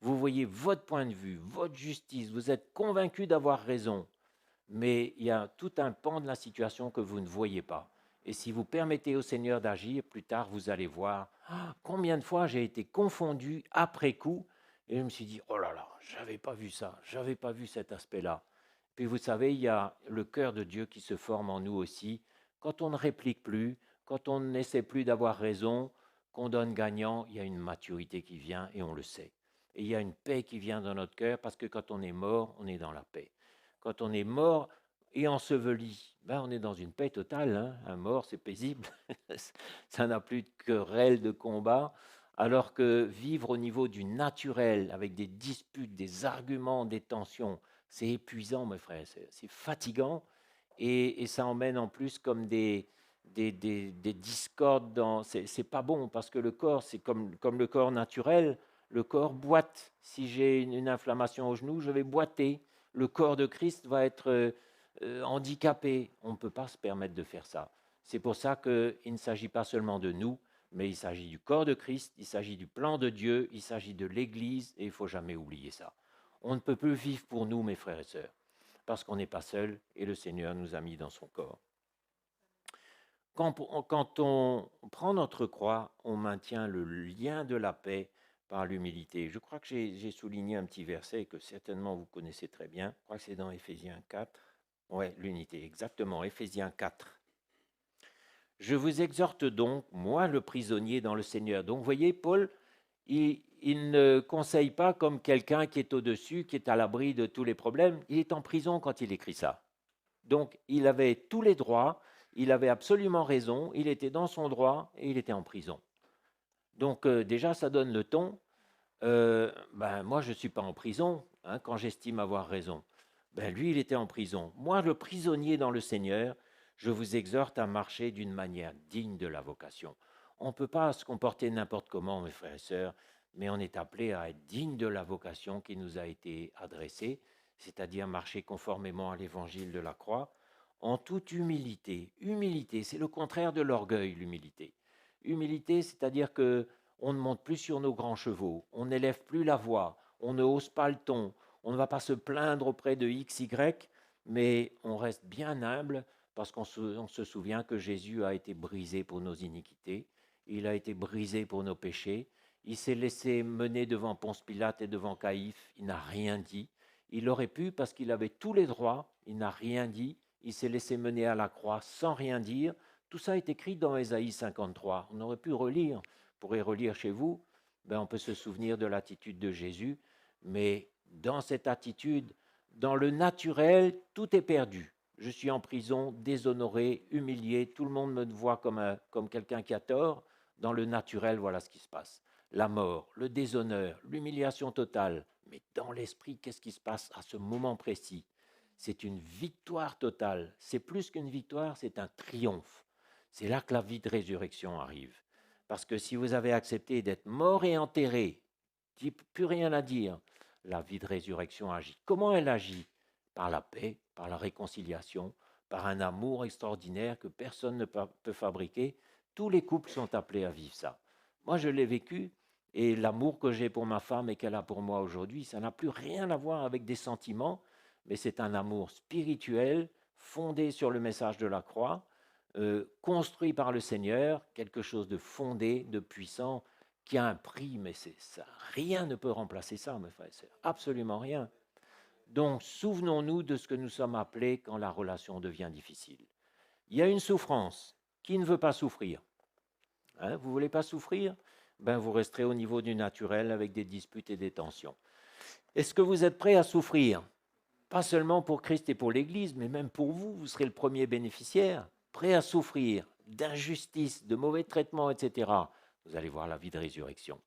Vous voyez votre point de vue, votre justice, vous êtes convaincu d'avoir raison, mais il y a tout un pan de la situation que vous ne voyez pas. Et si vous permettez au Seigneur d'agir, plus tard, vous allez voir combien de fois j'ai été confondu après coup, et je me suis dit, oh là là, j'avais pas vu ça, j'avais pas vu cet aspect-là. Puis vous savez, il y a le cœur de Dieu qui se forme en nous aussi. Quand on ne réplique plus, quand on n'essaie plus d'avoir raison, qu'on donne gagnant, il y a une maturité qui vient et on le sait. Et il y a une paix qui vient dans notre cœur parce que quand on est mort, on est dans la paix. Quand on est mort et enseveli, on est dans une paix totale. Hein. Un mort, c'est paisible. Ça n'a plus de querelle, de combat. Alors que vivre au niveau du naturel, avec des disputes, des arguments, des tensions, c'est épuisant, mes frères. C'est fatigant. Et ça emmène en plus comme des discordes. C'est pas bon parce que le corps, c'est comme le corps naturel. Le corps boite. Si j'ai une inflammation au genou, je vais boiter. Le corps de Christ va être handicapé. On ne peut pas se permettre de faire ça. C'est pour ça qu'il ne s'agit pas seulement de nous, mais il s'agit du corps de Christ, il s'agit du plan de Dieu, il s'agit de l'Église, et il ne faut jamais oublier ça. On ne peut plus vivre pour nous, mes frères et sœurs, parce qu'on n'est pas seul, et le Seigneur nous a mis dans son corps. Quand on prend notre croix, on maintient le lien de la paix par l'humilité. Je crois que j'ai souligné un petit verset que certainement vous connaissez très bien. Je crois que c'est dans Éphésiens 4. Oui, l'unité, exactement, Éphésiens 4. Je vous exhorte donc, moi le prisonnier dans le Seigneur. Donc vous voyez, Paul, il ne conseille pas comme quelqu'un qui est au-dessus, qui est à l'abri de tous les problèmes. Il est en prison quand il écrit ça. Donc il avait tous les droits, il avait absolument raison, il était dans son droit et il était en prison. Donc déjà, ça donne le ton. Moi, je ne suis pas en prison quand j'estime avoir raison. Lui, il était en prison. Moi, le prisonnier dans le Seigneur, je vous exhorte à marcher d'une manière digne de la vocation. On ne peut pas se comporter n'importe comment, mes frères et sœurs, mais on est appelé à être digne de la vocation qui nous a été adressée, c'est-à-dire marcher conformément à l'évangile de la croix. en toute humilité. Humilité, c'est le contraire de l'orgueil, l'humilité. Humilité, c'est-à-dire que on ne monte plus sur nos grands chevaux, on n'élève plus la voix, on ne hausse pas le ton, on ne va pas se plaindre auprès de X, Y, mais on reste bien humble parce on se souvient que Jésus a été brisé pour nos iniquités, il a été brisé pour nos péchés, il s'est laissé mener devant Ponce Pilate et devant Caïphe, il n'a rien dit. Il aurait pu parce qu'il avait tous les droits, il n'a rien dit, il s'est laissé mener à la croix sans rien dire. Tout ça est écrit dans Ésaïe 53. On aurait pu relire, vous pourrez relire chez vous, on peut se souvenir de l'attitude de Jésus, mais dans cette attitude, dans le naturel, tout est perdu. Je suis en prison, déshonoré, humilié, tout le monde me voit comme quelqu'un qui a tort. Dans le naturel, voilà ce qui se passe. La mort, le déshonneur, l'humiliation totale. Mais dans l'esprit, qu'est-ce qui se passe à ce moment précis? C'est une victoire totale. C'est plus qu'une victoire, c'est un triomphe. C'est là que la vie de résurrection arrive. Parce que si vous avez accepté d'être mort et enterré, plus rien à dire, la vie de résurrection agit. Comment elle agit? Par la paix, par la réconciliation, par un amour extraordinaire que personne ne peut fabriquer. Tous les couples sont appelés à vivre ça. Moi, je l'ai vécu, et l'amour que j'ai pour ma femme et qu'elle a pour moi aujourd'hui, ça n'a plus rien à voir avec des sentiments, mais c'est un amour spirituel, fondé sur le message de la croix, construit par le Seigneur, quelque chose de fondé, de puissant, qui a un prix, mais ça, rien ne peut remplacer ça, mes frères, c'est absolument rien. Donc, souvenons-nous de ce que nous sommes appelés quand la relation devient difficile. Il y a une souffrance. Qui ne veut pas souffrir? Vous ne voulez pas souffrir? Vous resterez au niveau du naturel avec des disputes et des tensions. Est-ce que vous êtes prêts à souffrir? Pas seulement pour Christ et pour l'Église, mais même pour vous, vous serez le premier bénéficiaire. Prêt à souffrir d'injustice, de mauvais traitements, etc. Vous allez voir la vie de résurrection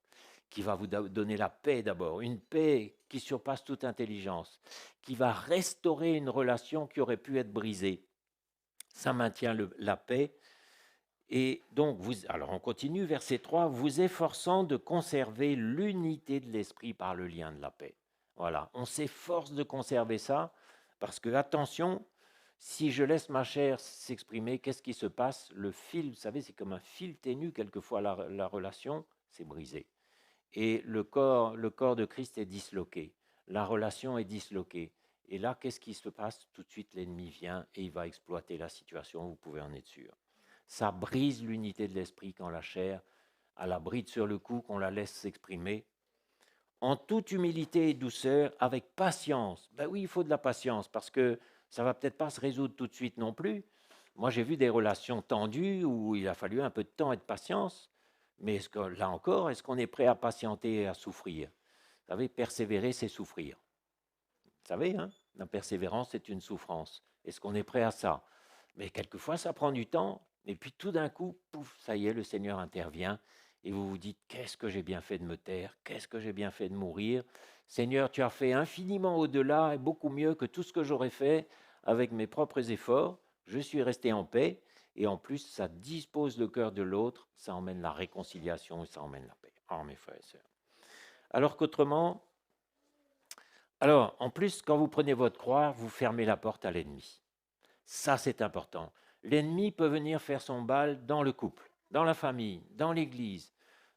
qui va vous donner la paix d'abord, une paix qui surpasse toute intelligence, qui va restaurer une relation qui aurait pu être brisée. Ça maintient la paix. Et donc, alors on continue, verset 3, vous efforçant de conserver l'unité de l'esprit par le lien de la paix. Voilà, on s'efforce de conserver ça, parce que, attention, si je laisse ma chair s'exprimer, qu'est-ce qui se passe? Le fil, vous savez, c'est comme un fil ténu, quelquefois la relation, c'est brisé. Et le corps de Christ est disloqué, la relation est disloquée. Et là, qu'est-ce qui se passe? Tout de suite, l'ennemi vient et il va exploiter la situation, vous pouvez en être sûr. Ça brise l'unité de l'esprit quand la chair a la bride sur le cou, qu'on la laisse s'exprimer. En toute humilité et douceur, avec patience. Oui, il faut de la patience, parce que ça ne va peut-être pas se résoudre tout de suite non plus. Moi, j'ai vu des relations tendues où il a fallu un peu de temps et de patience. Mais là encore, est-ce qu'on est prêt à patienter et à souffrir? Vous savez, persévérer, c'est souffrir. Vous savez, la persévérance, c'est une souffrance. Est-ce qu'on est prêt à ça? Mais quelquefois, ça prend du temps. Et puis tout d'un coup, pouf, ça y est, le Seigneur intervient. Et vous vous dites, qu'est-ce que j'ai bien fait de me taire? Qu'est-ce que j'ai bien fait de mourir? Seigneur, tu as fait infiniment au-delà et beaucoup mieux que tout ce que j'aurais fait avec mes propres efforts. Je suis resté en paix. Et en plus, ça dispose le cœur de l'autre, ça emmène la réconciliation et ça emmène la paix. Oh, mes frères et sœurs. Alors qu'autrement, en plus, quand vous prenez votre croix, vous fermez la porte à l'ennemi. Ça, c'est important. L'ennemi peut venir faire son bal dans le couple, dans la famille, dans l'église,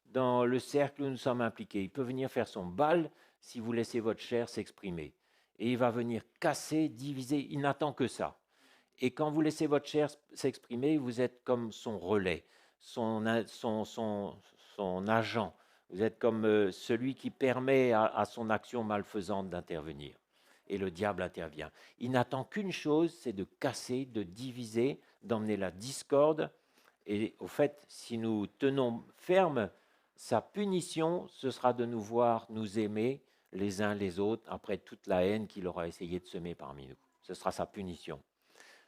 dans le cercle où nous sommes impliqués. Il peut venir faire son bal si vous laissez votre chair s'exprimer. Et il va venir casser, diviser, il n'attend que ça. Et quand vous laissez votre chair s'exprimer, vous êtes comme son relais, son agent. Vous êtes comme celui qui permet à son action malfaisante d'intervenir. Et le diable intervient. Il n'attend qu'une chose, c'est de casser, de diviser, d'emmener la discorde. Et au fait, si nous tenons ferme, sa punition, ce sera de nous voir nous aimer les uns les autres après toute la haine qu'il aura essayé de semer parmi nous. Ce sera sa punition.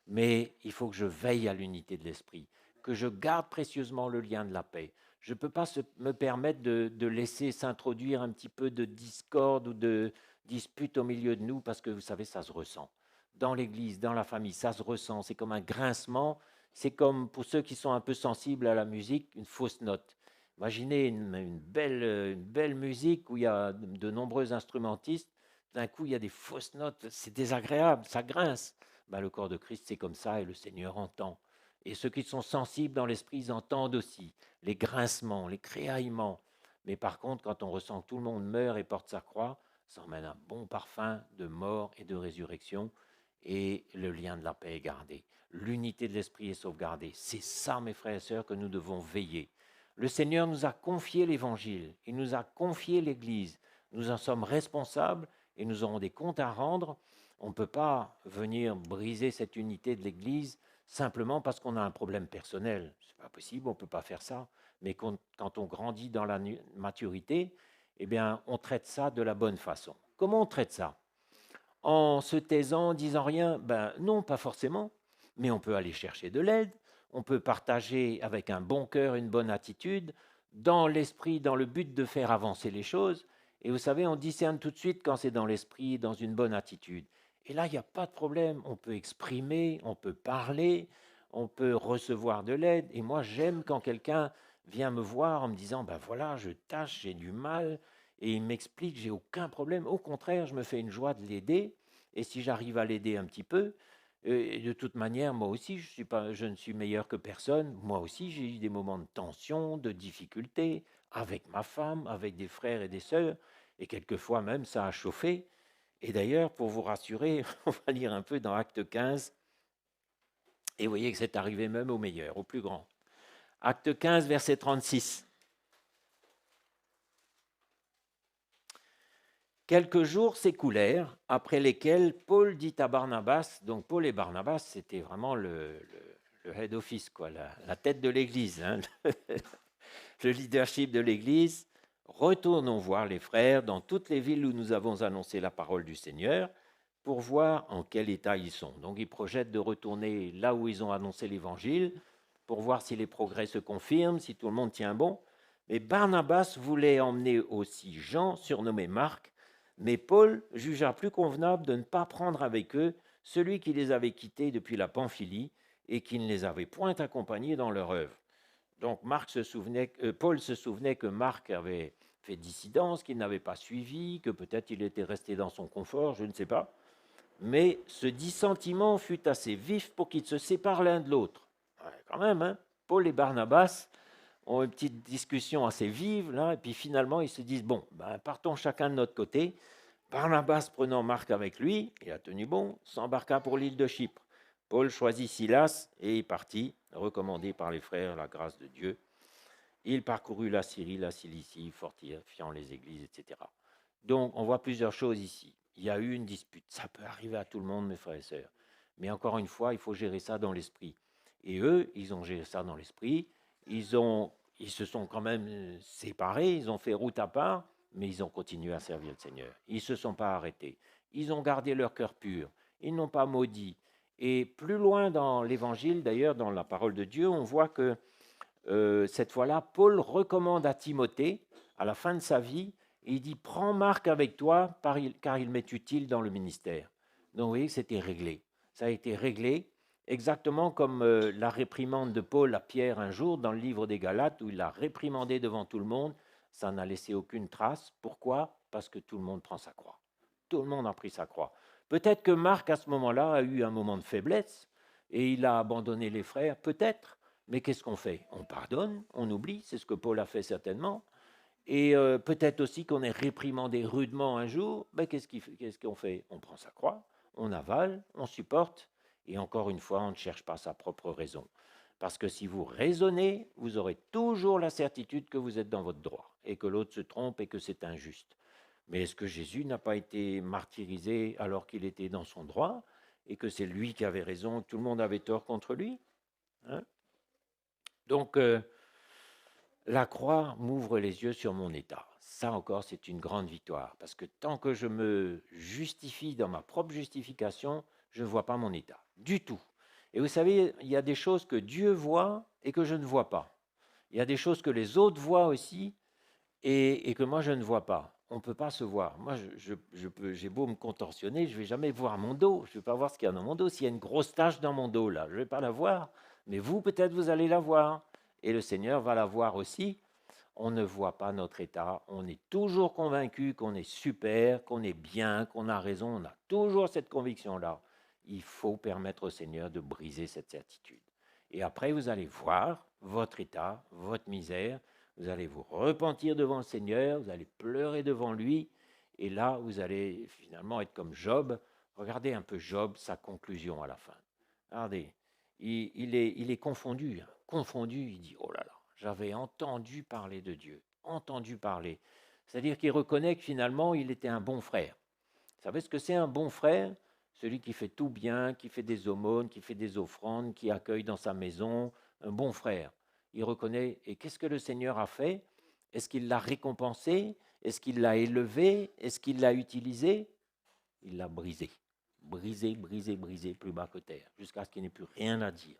Mais il faut que je veille à l'unité de l'esprit, que je garde précieusement le lien de la paix. Je ne peux pas me permettre de laisser s'introduire un petit peu de discorde ou de dispute au milieu de nous, parce que vous savez, ça se ressent. Dans l'église, dans la famille, ça se ressent. C'est comme un grincement. C'est comme, pour ceux qui sont un peu sensibles à la musique, une fausse note. Imaginez une belle musique où il y a de nombreux instrumentistes. D'un coup, il y a des fausses notes. C'est désagréable, ça grince. Ben, le corps de Christ, c'est comme ça et le Seigneur entend. Et ceux qui sont sensibles dans l'esprit, ils entendent aussi les grincements, les créaillements. Mais par contre, quand on ressent que tout le monde meurt et porte sa croix, ça emmène un bon parfum de mort et de résurrection et le lien de la paix est gardé. L'unité de l'esprit est sauvegardée. C'est ça, mes frères et sœurs, que nous devons veiller. Le Seigneur nous a confié l'Évangile, il nous a confié l'Église. Nous en sommes responsables et nous aurons des comptes à rendre. On ne peut pas venir briser cette unité de l'Église simplement parce qu'on a un problème personnel. Ce n'est pas possible, on ne peut pas faire ça. Mais quand on grandit dans la maturité, eh bien, on traite ça de la bonne façon. Comment on traite ça? En se taisant, en disant rien? Ben non, pas forcément. Mais on peut aller chercher de l'aide. On peut partager avec un bon cœur, une bonne attitude, dans l'esprit, dans le but de faire avancer les choses. Et vous savez, on discerne tout de suite quand c'est dans l'esprit, dans une bonne attitude. Et là, il n'y a pas de problème. On peut exprimer, on peut parler, on peut recevoir de l'aide. Et moi, j'aime quand quelqu'un vient me voir en me disant, ben voilà, je tâche, j'ai du mal, et il m'explique, j'ai aucun problème. Au contraire, je me fais une joie de l'aider. Et si j'arrive à l'aider un petit peu, et de toute manière, moi aussi, je ne suis meilleur que personne. Moi aussi, j'ai eu des moments de tension, de difficulté, avec ma femme, avec des frères et des sœurs, et quelquefois même, ça a chauffé. Et d'ailleurs, pour vous rassurer, on va lire un peu dans Acte 15, et vous voyez que c'est arrivé même au meilleur, au plus grand. Acte 15, verset 36. Quelques jours s'écoulèrent, après lesquels Paul dit à Barnabas, donc Paul et Barnabas, c'était vraiment le head office, quoi, la tête de l'Église, hein, le leadership de l'Église. Retournons voir les frères dans toutes les villes où nous avons annoncé la parole du Seigneur pour voir en quel état ils sont. Donc ils projettent de retourner là où ils ont annoncé l'Évangile pour voir si les progrès se confirment, si tout le monde tient bon. Mais Barnabas voulait emmener aussi Jean, surnommé Marc, mais Paul jugea plus convenable de ne pas prendre avec eux celui qui les avait quittés depuis la Pamphylie et qui ne les avait point accompagnés dans leur œuvre. Donc Paul se souvenait que Marc avait fait dissidence, qu'il n'avait pas suivi, que peut-être il était resté dans son confort, je ne sais pas. Mais ce dissentiment fut assez vif pour qu'ils se séparent l'un de l'autre. Ouais, quand même, hein, Paul et Barnabas ont une petite discussion assez vive, là, et puis finalement ils se disent, bon, ben, partons chacun de notre côté. Barnabas, prenant Marc avec lui, il a tenu bon, s'embarqua pour l'île de Chypre. Paul choisit Silas et partit, recommandé par les frères, la grâce de Dieu. Il parcourut la Syrie, la Cilicie, fortifiant les églises, etc. Donc, on voit plusieurs choses ici. Il y a eu une dispute. Ça peut arriver à tout le monde, mes frères et sœurs. Mais encore une fois, il faut gérer ça dans l'esprit. Et eux, ils ont géré ça dans l'esprit. Ils se sont quand même séparés, ils ont fait route à part, mais ils ont continué à servir le Seigneur. Ils ne se sont pas arrêtés. Ils ont gardé leur cœur pur. Ils n'ont pas maudit. Et plus loin dans l'Évangile, d'ailleurs, dans la parole de Dieu, on voit que cette fois-là, Paul recommande à Timothée, à la fin de sa vie, et il dit « Prends Marc avec toi, car il m'est utile dans le ministère. » Donc vous voyez, c'était réglé. Ça a été réglé, exactement comme la réprimande de Paul à Pierre un jour, dans le livre des Galates, où il l'a réprimandé devant tout le monde. Ça n'a laissé aucune trace. Pourquoi? Parce que tout le monde prend sa croix. Tout le monde a pris sa croix. Peut-être que Marc, à ce moment-là, a eu un moment de faiblesse, et il a abandonné les frères, peut-être. Mais qu'est-ce qu'on fait? On pardonne, on oublie, c'est ce que Paul a fait certainement. Et peut-être aussi qu'on est réprimandé rudement un jour, ben qu'est-ce qu'on fait? On prend sa croix, on avale, on supporte, et encore une fois, on ne cherche pas sa propre raison. Parce que si vous raisonnez, vous aurez toujours la certitude que vous êtes dans votre droit, et que l'autre se trompe et que c'est injuste. Mais est-ce que Jésus n'a pas été martyrisé alors qu'il était dans son droit, et que c'est lui qui avait raison, que tout le monde avait tort contre lui, hein? Donc, la croix m'ouvre les yeux sur mon état. Ça encore, c'est une grande victoire. Parce que tant que je me justifie dans ma propre justification, je ne vois pas mon état. Du tout. Et vous savez, il y a des choses que Dieu voit et que je ne vois pas. Il y a des choses que les autres voient aussi et que moi, je ne vois pas. On ne peut pas se voir. Moi, j'ai beau me contorsionner, je ne vais jamais voir mon dos. Je ne vais pas voir ce qu'il y a dans mon dos. S'il y a une grosse tache dans mon dos, là, je ne vais pas la voir. Mais vous, peut-être, vous allez la voir. Et le Seigneur va la voir aussi. On ne voit pas notre état. On est toujours convaincu qu'on est super, qu'on est bien, qu'on a raison. On a toujours cette conviction-là. il faut permettre au Seigneur de briser cette certitude. Et après, vous allez voir votre état, votre misère, vous allez vous repentir devant le Seigneur, vous allez pleurer devant lui, et là, vous allez finalement être comme Job. Regardez un peu Job, sa conclusion à la fin. Regardez, il est confondu, hein. Confondu, il dit, oh là là, j'avais entendu parler de Dieu, entendu parler. C'est-à-dire qu'il reconnaît que finalement, il était un bon frère. Vous savez ce que c'est un bon frère? Celui qui fait tout bien, qui fait des aumônes, qui fait des offrandes, qui accueille dans sa maison, un bon frère. Il reconnaît, et qu'est-ce que le Seigneur a fait? Est-ce qu'il l'a récompensé? Est-ce qu'il l'a élevé? Est-ce qu'il l'a utilisé? Il l'a brisé. Brisé, brisé, brisé, plus bas que terre, jusqu'à ce qu'il n'ait plus rien à dire.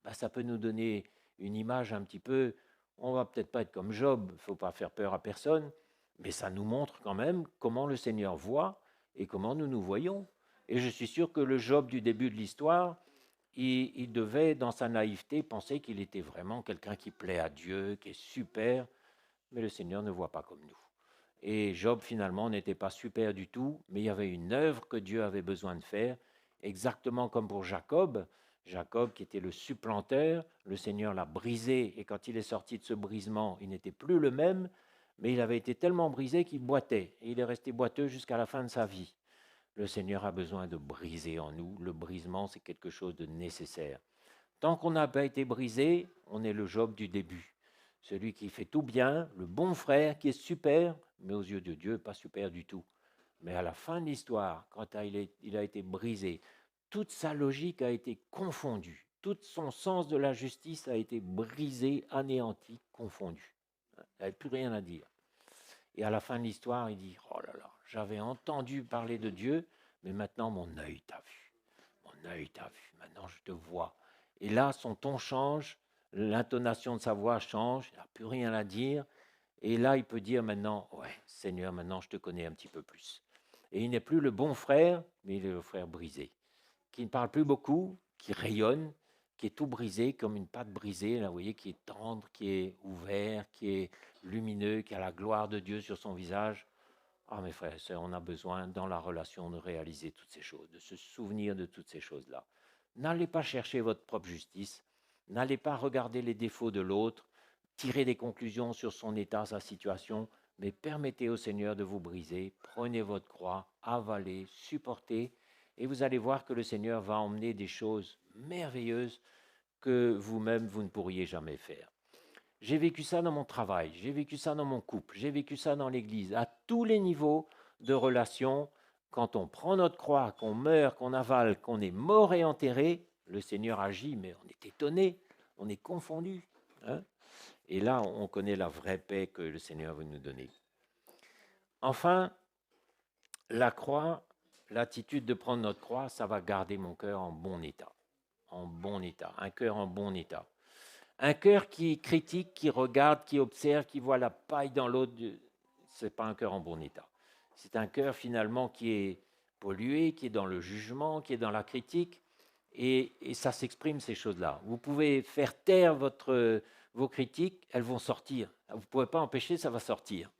Ben, ça peut nous donner une image un petit peu, on va peut-être pas être comme Job, il ne faut pas faire peur à personne, mais ça nous montre quand même comment le Seigneur voit et comment nous nous voyons. Et je suis sûr que le Job du début de l'histoire, il devait, dans sa naïveté, penser qu'il était vraiment quelqu'un qui plaît à Dieu, qui est super, mais le Seigneur ne voit pas comme nous. Et Job, finalement, n'était pas super du tout, mais il y avait une œuvre que Dieu avait besoin de faire, exactement comme pour Jacob. Jacob, qui était le supplanteur, le Seigneur l'a brisé, et quand il est sorti de ce brisement, il n'était plus le même, mais il avait été tellement brisé qu'il boitait, et il est resté boiteux jusqu'à la fin de sa vie. Le Seigneur a besoin de briser en nous. Le brisement, c'est quelque chose de nécessaire. Tant qu'on n'a pas été brisé, on est le Job du début. Celui qui fait tout bien, le bon frère qui est super, mais aux yeux de Dieu, pas super du tout. Mais à la fin de l'histoire, quand il a été brisé, toute sa logique a été confondue. Tout son sens de la justice a été brisé, anéanti, confondu. Il n'avait plus rien à dire. Et à la fin de l'histoire, il dit, oh là là, j'avais entendu parler de Dieu, mais maintenant mon œil t'a vu. Mon œil t'a vu, maintenant je te vois. Et là, son ton change, l'intonation de sa voix change, il n'a plus rien à dire. Et là, il peut dire maintenant, ouais, Seigneur, maintenant je te connais un petit peu plus. Et il n'est plus le bon frère, mais il est le frère brisé, qui ne parle plus beaucoup, qui rayonne, qui est tout brisé, comme une pâte brisée, là, vous voyez, qui est tendre, qui est ouvert, qui est lumineux, qui a la gloire de Dieu sur son visage. Ah, mes frères et sœurs, on a besoin, dans la relation, de réaliser toutes ces choses, de se souvenir de toutes ces choses-là. N'allez pas chercher votre propre justice, n'allez pas regarder les défauts de l'autre, tirer des conclusions sur son état, sa situation, mais permettez au Seigneur de vous briser, prenez votre croix, avalez, supportez, et vous allez voir que le Seigneur va emmener des choses merveilleuses que vous-même, vous ne pourriez jamais faire. J'ai vécu ça dans mon travail, j'ai vécu ça dans mon couple, j'ai vécu ça dans l'Église, à tous les niveaux de relations. Quand on prend notre croix, qu'on meurt, qu'on avale, qu'on est mort et enterré, le Seigneur agit, mais on est étonné, on est confondu. Hein? Et là, on connaît la vraie paix que le Seigneur veut nous donner. Enfin, la croix, l'attitude de prendre notre croix, ça va garder mon cœur en bon état. En bon état, un cœur en bon état. Un cœur qui critique, qui regarde, qui observe, qui voit la paille dans l'autre, ce n'est pas un cœur en bon état. C'est un cœur finalement qui est pollué, qui est dans le jugement, qui est dans la critique, et ça s'exprime ces choses-là. Vous pouvez faire taire vos critiques, elles vont sortir. Vous ne pouvez pas empêcher, ça va sortir.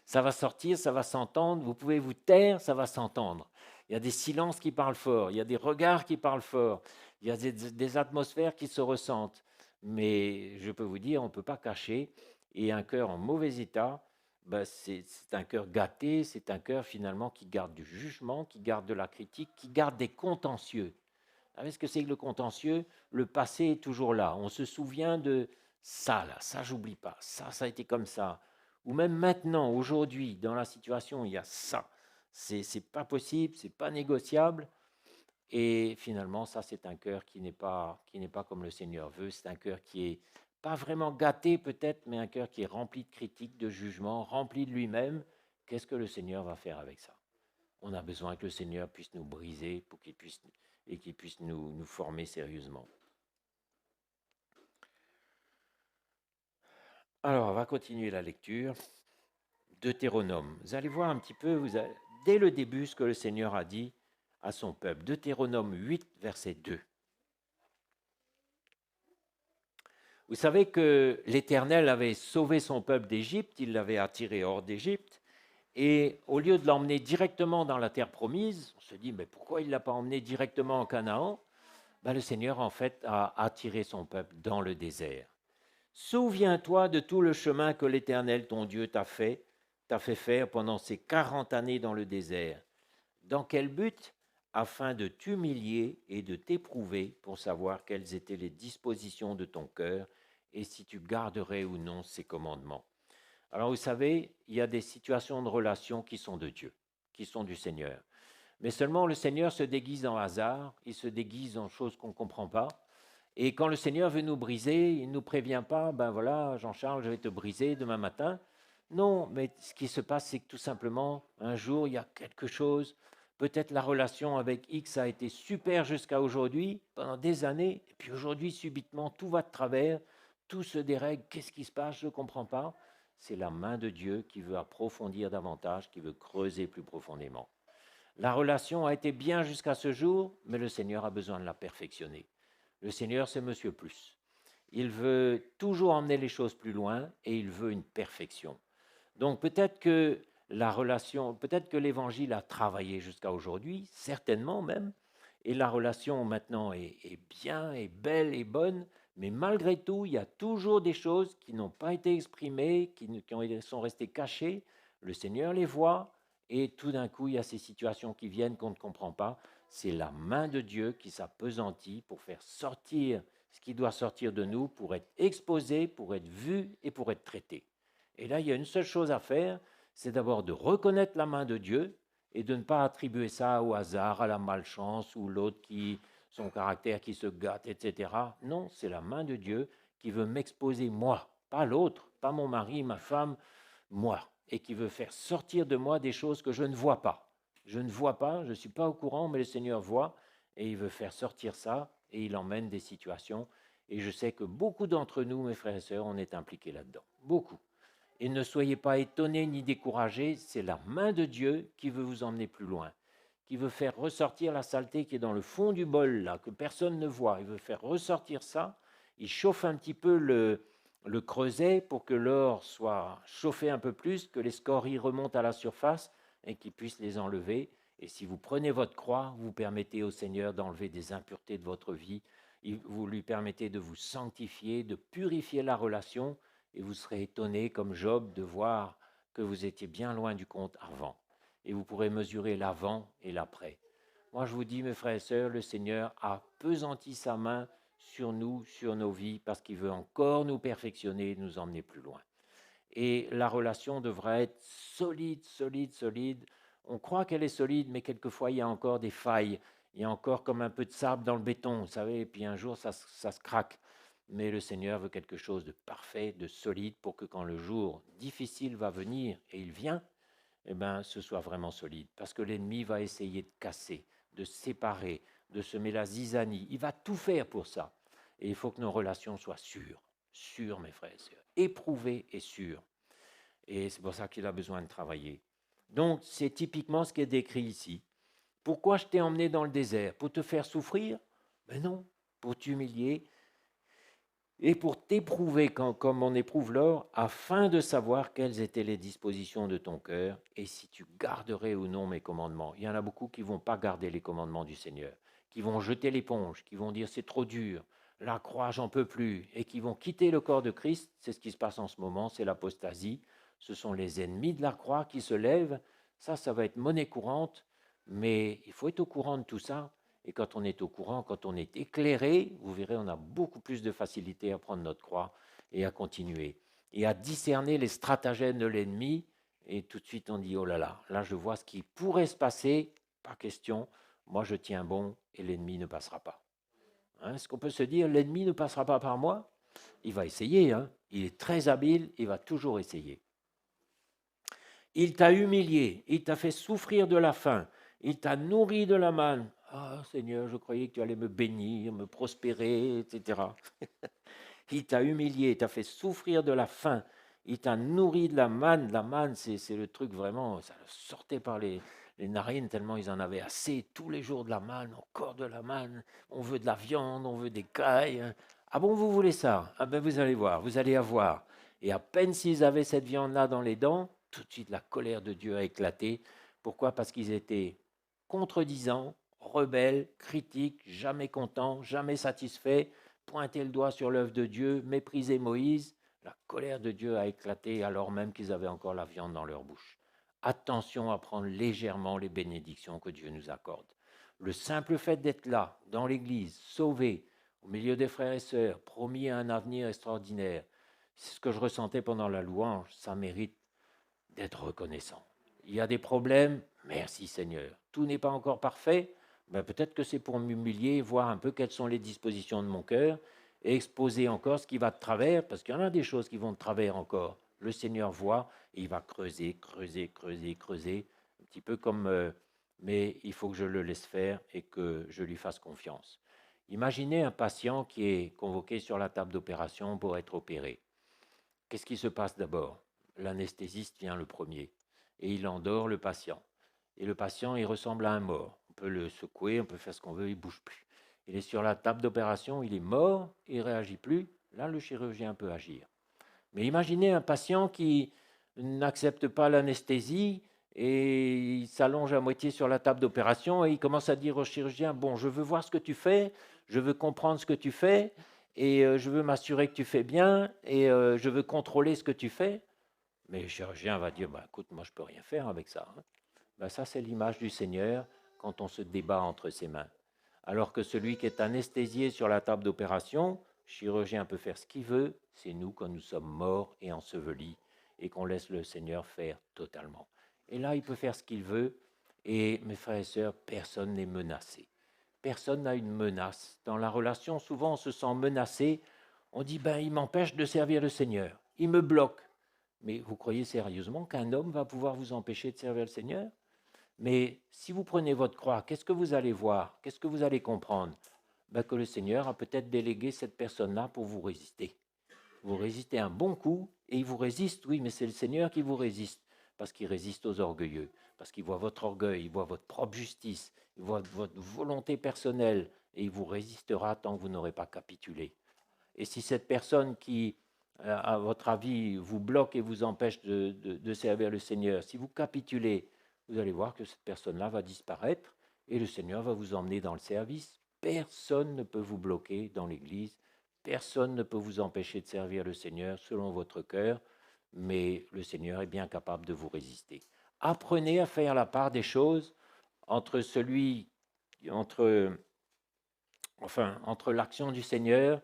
Ça va sortir, ça va s'entendre. Vous pouvez vous taire, ça va s'entendre. Il y a des silences qui parlent fort, il y a des regards qui parlent fort, il y a des atmosphères qui se ressentent. Mais je peux vous dire, on ne peut pas cacher. Et un cœur en mauvais état, ben c'est un cœur gâté, c'est un cœur finalement qui garde du jugement, qui garde de la critique, qui garde des contentieux. Vous savez ce que c'est que le contentieux? Le passé est toujours là. On se souvient de ça, là, ça j'oublie pas, ça a été comme ça. Ou même maintenant, aujourd'hui, dans la situation, il y a ça. C'est pas possible, c'est pas négociable. Et finalement, ça, c'est un cœur qui n'est pas comme le Seigneur veut. C'est un cœur qui est pas vraiment gâté peut-être, mais un cœur qui est rempli de critiques, de jugements, rempli de lui-même. Qu'est-ce que le Seigneur va faire avec ça? On a besoin que le Seigneur puisse nous briser pour qu'il puisse nous former sérieusement. Alors, on va continuer la lecture. Deutéronome. Vous allez voir un petit peu, dès le début, ce que le Seigneur a dit à son peuple. Deutéronome 8, verset 2. Vous savez que l'Éternel avait sauvé son peuple d'Égypte, il l'avait attiré hors d'Égypte, Et au lieu de l'emmener directement dans la terre promise, on se dit, mais pourquoi il ne l'a pas emmené directement en Canaan? Ben, le Seigneur, en fait, a attiré son peuple dans le désert. Souviens-toi de tout le chemin que l'Éternel, ton Dieu, t'a fait faire pendant ces 40 années dans le désert. Dans quel but? Afin de t'humilier et de t'éprouver pour savoir quelles étaient les dispositions de ton cœur et si tu garderais ou non ses commandements. Alors vous savez, il y a des situations de relation qui sont de Dieu, qui sont du Seigneur. Mais seulement le Seigneur se déguise en hasard, il se déguise en choses qu'on ne comprend pas. Et quand le Seigneur veut nous briser, il ne nous prévient pas, ben voilà, Jean-Charles, je vais te briser demain matin. Non, mais ce qui se passe, c'est que tout simplement, un jour, il y a quelque chose. Peut-être la relation avec X a été super jusqu'à aujourd'hui, pendant des années, et puis aujourd'hui, subitement, tout va de travers, tout se dérègle. Qu'est-ce qui se passe? Je ne comprends pas. C'est la main de Dieu qui veut approfondir davantage, qui veut creuser plus profondément. La relation a été bien jusqu'à ce jour, mais le Seigneur a besoin de la perfectionner. Le Seigneur, c'est Monsieur Plus. Il veut toujours emmener les choses plus loin et il veut une perfection. Donc peut-être que la relation, peut-être que l'Évangile a travaillé jusqu'à aujourd'hui, certainement même, et la relation maintenant est bien, est belle et bonne, mais malgré tout, il y a toujours des choses qui n'ont pas été exprimées, qui sont restées cachées. Le Seigneur les voit, et tout d'un coup, il y a ces situations qui viennent qu'on ne comprend pas. C'est la main de Dieu qui s'appesantit pour faire sortir ce qui doit sortir de nous, pour être exposé, pour être vu et pour être traité. Et là, il y a une seule chose à faire, c'est d'abord de reconnaître la main de Dieu et de ne pas attribuer ça au hasard, à la malchance ou l'autre qui, son caractère qui se gâte, etc. Non, c'est la main de Dieu qui veut m'exposer moi, pas l'autre, pas mon mari, ma femme, moi, et qui veut faire sortir de moi des choses que je ne vois pas. Je ne vois pas, je ne suis pas au courant, mais le Seigneur voit et il veut faire sortir ça et il emmène des situations. Et je sais que beaucoup d'entre nous, mes frères et sœurs, on est impliqués là-dedans. Beaucoup. Et ne soyez pas étonnés ni découragés, c'est la main de Dieu qui veut vous emmener plus loin, qui veut faire ressortir la saleté qui est dans le fond du bol, là, que personne ne voit. Il veut faire ressortir ça. Il chauffe un petit peu le creuset pour que l'or soit chauffé un peu plus, que les scories remontent à la surface et qu'il puisse les enlever. Et si vous prenez votre croix, vous permettez au Seigneur d'enlever des impuretés de votre vie, vous lui permettez de vous sanctifier, de purifier la relation, et vous serez étonné, comme Job, de voir que vous étiez bien loin du compte avant. Et vous pourrez mesurer l'avant et l'après. Moi, je vous dis, mes frères et sœurs, le Seigneur a pesanti sa main sur nous, sur nos vies, parce qu'il veut encore nous perfectionner et nous emmener plus loin. Et la relation devra être solide, solide, solide. On croit qu'elle est solide, mais quelquefois, il y a encore des failles. Il y a encore comme un peu de sable dans le béton, vous savez, et puis un jour, ça se craque. Mais le Seigneur veut quelque chose de parfait, de solide, pour que quand le jour difficile va venir, et il vient, eh ben, ce soit vraiment solide. Parce que l'ennemi va essayer de casser, de séparer, de semer la zizanie. Il va tout faire pour ça. Et il faut que nos relations soient sûres. Sûres, mes frères et sœurs. Éprouvées et sûres. Et c'est pour ça qu'il a besoin de travailler. Donc, c'est typiquement ce qui est décrit ici. Pourquoi je t'ai emmené dans le désert? Pour te faire souffrir? Mais non, pour t'humilier et pour t'éprouver comme on éprouve l'or, afin de savoir quelles étaient les dispositions de ton cœur et si tu garderais ou non mes commandements. Il y en a beaucoup qui ne vont pas garder les commandements du Seigneur, qui vont jeter l'éponge, qui vont dire c'est trop dur, la croix j'en peux plus, et qui vont quitter le corps de Christ. C'est ce qui se passe en ce moment, c'est l'apostasie. Ce sont les ennemis de la croix qui se lèvent. Ça va être monnaie courante, mais il faut être au courant de tout ça. Et quand on est au courant, quand on est éclairé, vous verrez, on a beaucoup plus de facilité à prendre notre croix et à continuer. Et à discerner les stratagèmes de l'ennemi. Et tout de suite, on dit, oh là là, là je vois ce qui pourrait se passer, pas question. Moi, je tiens bon et l'ennemi ne passera pas. Est-ce qu'on peut se dire, l'ennemi ne passera pas par moi? Il va essayer, hein. Il est très habile, il va toujours essayer. Il t'a humilié, il t'a fait souffrir de la faim, il t'a nourri de la manne. Ah, Seigneur, je croyais que tu allais me bénir, me prospérer, etc. Il t'a humilié, il t'a fait souffrir de la faim, il t'a nourri de la manne. La manne, c'est le truc vraiment, ça sortait par les narines tellement ils en avaient assez. Tous les jours de la manne, encore de la manne. On veut de la viande, on veut des cailles. Ah bon, vous voulez ça? Ah ben vous allez voir, vous allez avoir. Et à peine s'ils avaient cette viande-là dans les dents, tout de suite la colère de Dieu a éclaté. Pourquoi? Parce qu'ils étaient contredisants, rebelles, critiques, jamais contents, jamais satisfaits, pointaient le doigt sur l'œuvre de Dieu, méprisaient Moïse. La colère de Dieu a éclaté alors même qu'ils avaient encore la viande dans leur bouche. Attention à prendre légèrement les bénédictions que Dieu nous accorde. Le simple fait d'être là, dans l'Église, sauvé, au milieu des frères et sœurs, promis à un avenir extraordinaire, c'est ce que je ressentais pendant la louange, ça mérite d'être reconnaissant. Il y a des problèmes, merci Seigneur. Tout n'est pas encore parfait, ben peut-être que c'est pour m'humilier, voir un peu quelles sont les dispositions de mon cœur et exposer encore ce qui va de travers, parce qu'il y en a des choses qui vont de travers encore. Le Seigneur voit et il va creuser, creuser, creuser, creuser, un petit peu comme... mais il faut que je le laisse faire et que je lui fasse confiance. Imaginez un patient qui est convoqué sur la table d'opération pour être opéré. Qu'est-ce qui se passe d'abord? L'anesthésiste vient le premier et il endort le patient. Et le patient, il ressemble à un mort. On peut le secouer, on peut faire ce qu'on veut, il ne bouge plus. Il est sur la table d'opération, il est mort, il ne réagit plus. Là, le chirurgien peut agir. Mais imaginez un patient qui n'accepte pas l'anesthésie et il s'allonge à moitié sur la table d'opération et il commence à dire au chirurgien, bon, je veux voir ce que tu fais, je veux comprendre ce que tu fais et je veux m'assurer que tu fais bien et je veux contrôler ce que tu fais. Mais le chirurgien va dire, bah, écoute, moi je ne peux rien faire avec ça. Ben, ça, c'est l'image du Seigneur quand on se débat entre ses mains. Alors que celui qui est anesthésié sur la table d'opération, le chirurgien peut faire ce qu'il veut, c'est nous quand nous sommes morts et ensevelis et qu'on laisse le Seigneur faire totalement. Et là, il peut faire ce qu'il veut et mes frères et sœurs, personne n'est menacé. Personne n'a une menace. Dans la relation, souvent on se sent menacé, on dit, ben, il m'empêche de servir le Seigneur, il me bloque. Mais vous croyez sérieusement qu'un homme va pouvoir vous empêcher de servir le Seigneur? Mais si vous prenez votre croix, qu'est-ce que vous allez voir? Qu'est-ce que vous allez comprendre? Ben, que le Seigneur a peut-être délégué cette personne-là pour vous résister. Vous résistez un bon coup et il vous résiste, oui, mais c'est le Seigneur qui vous résiste parce qu'il résiste aux orgueilleux, parce qu'il voit votre orgueil, il voit votre propre justice, il voit votre volonté personnelle et il vous résistera tant que vous n'aurez pas capitulé. Et si cette personne qui, à votre avis, vous bloque et vous empêche de servir le Seigneur, si vous capitulez, vous allez voir que cette personne-là va disparaître et le Seigneur va vous emmener dans le service. Personne ne peut vous bloquer dans l'Église, personne ne peut vous empêcher de servir le Seigneur selon votre cœur, mais le Seigneur est bien capable de vous résister. Apprenez à faire la part des choses entre l'action du Seigneur.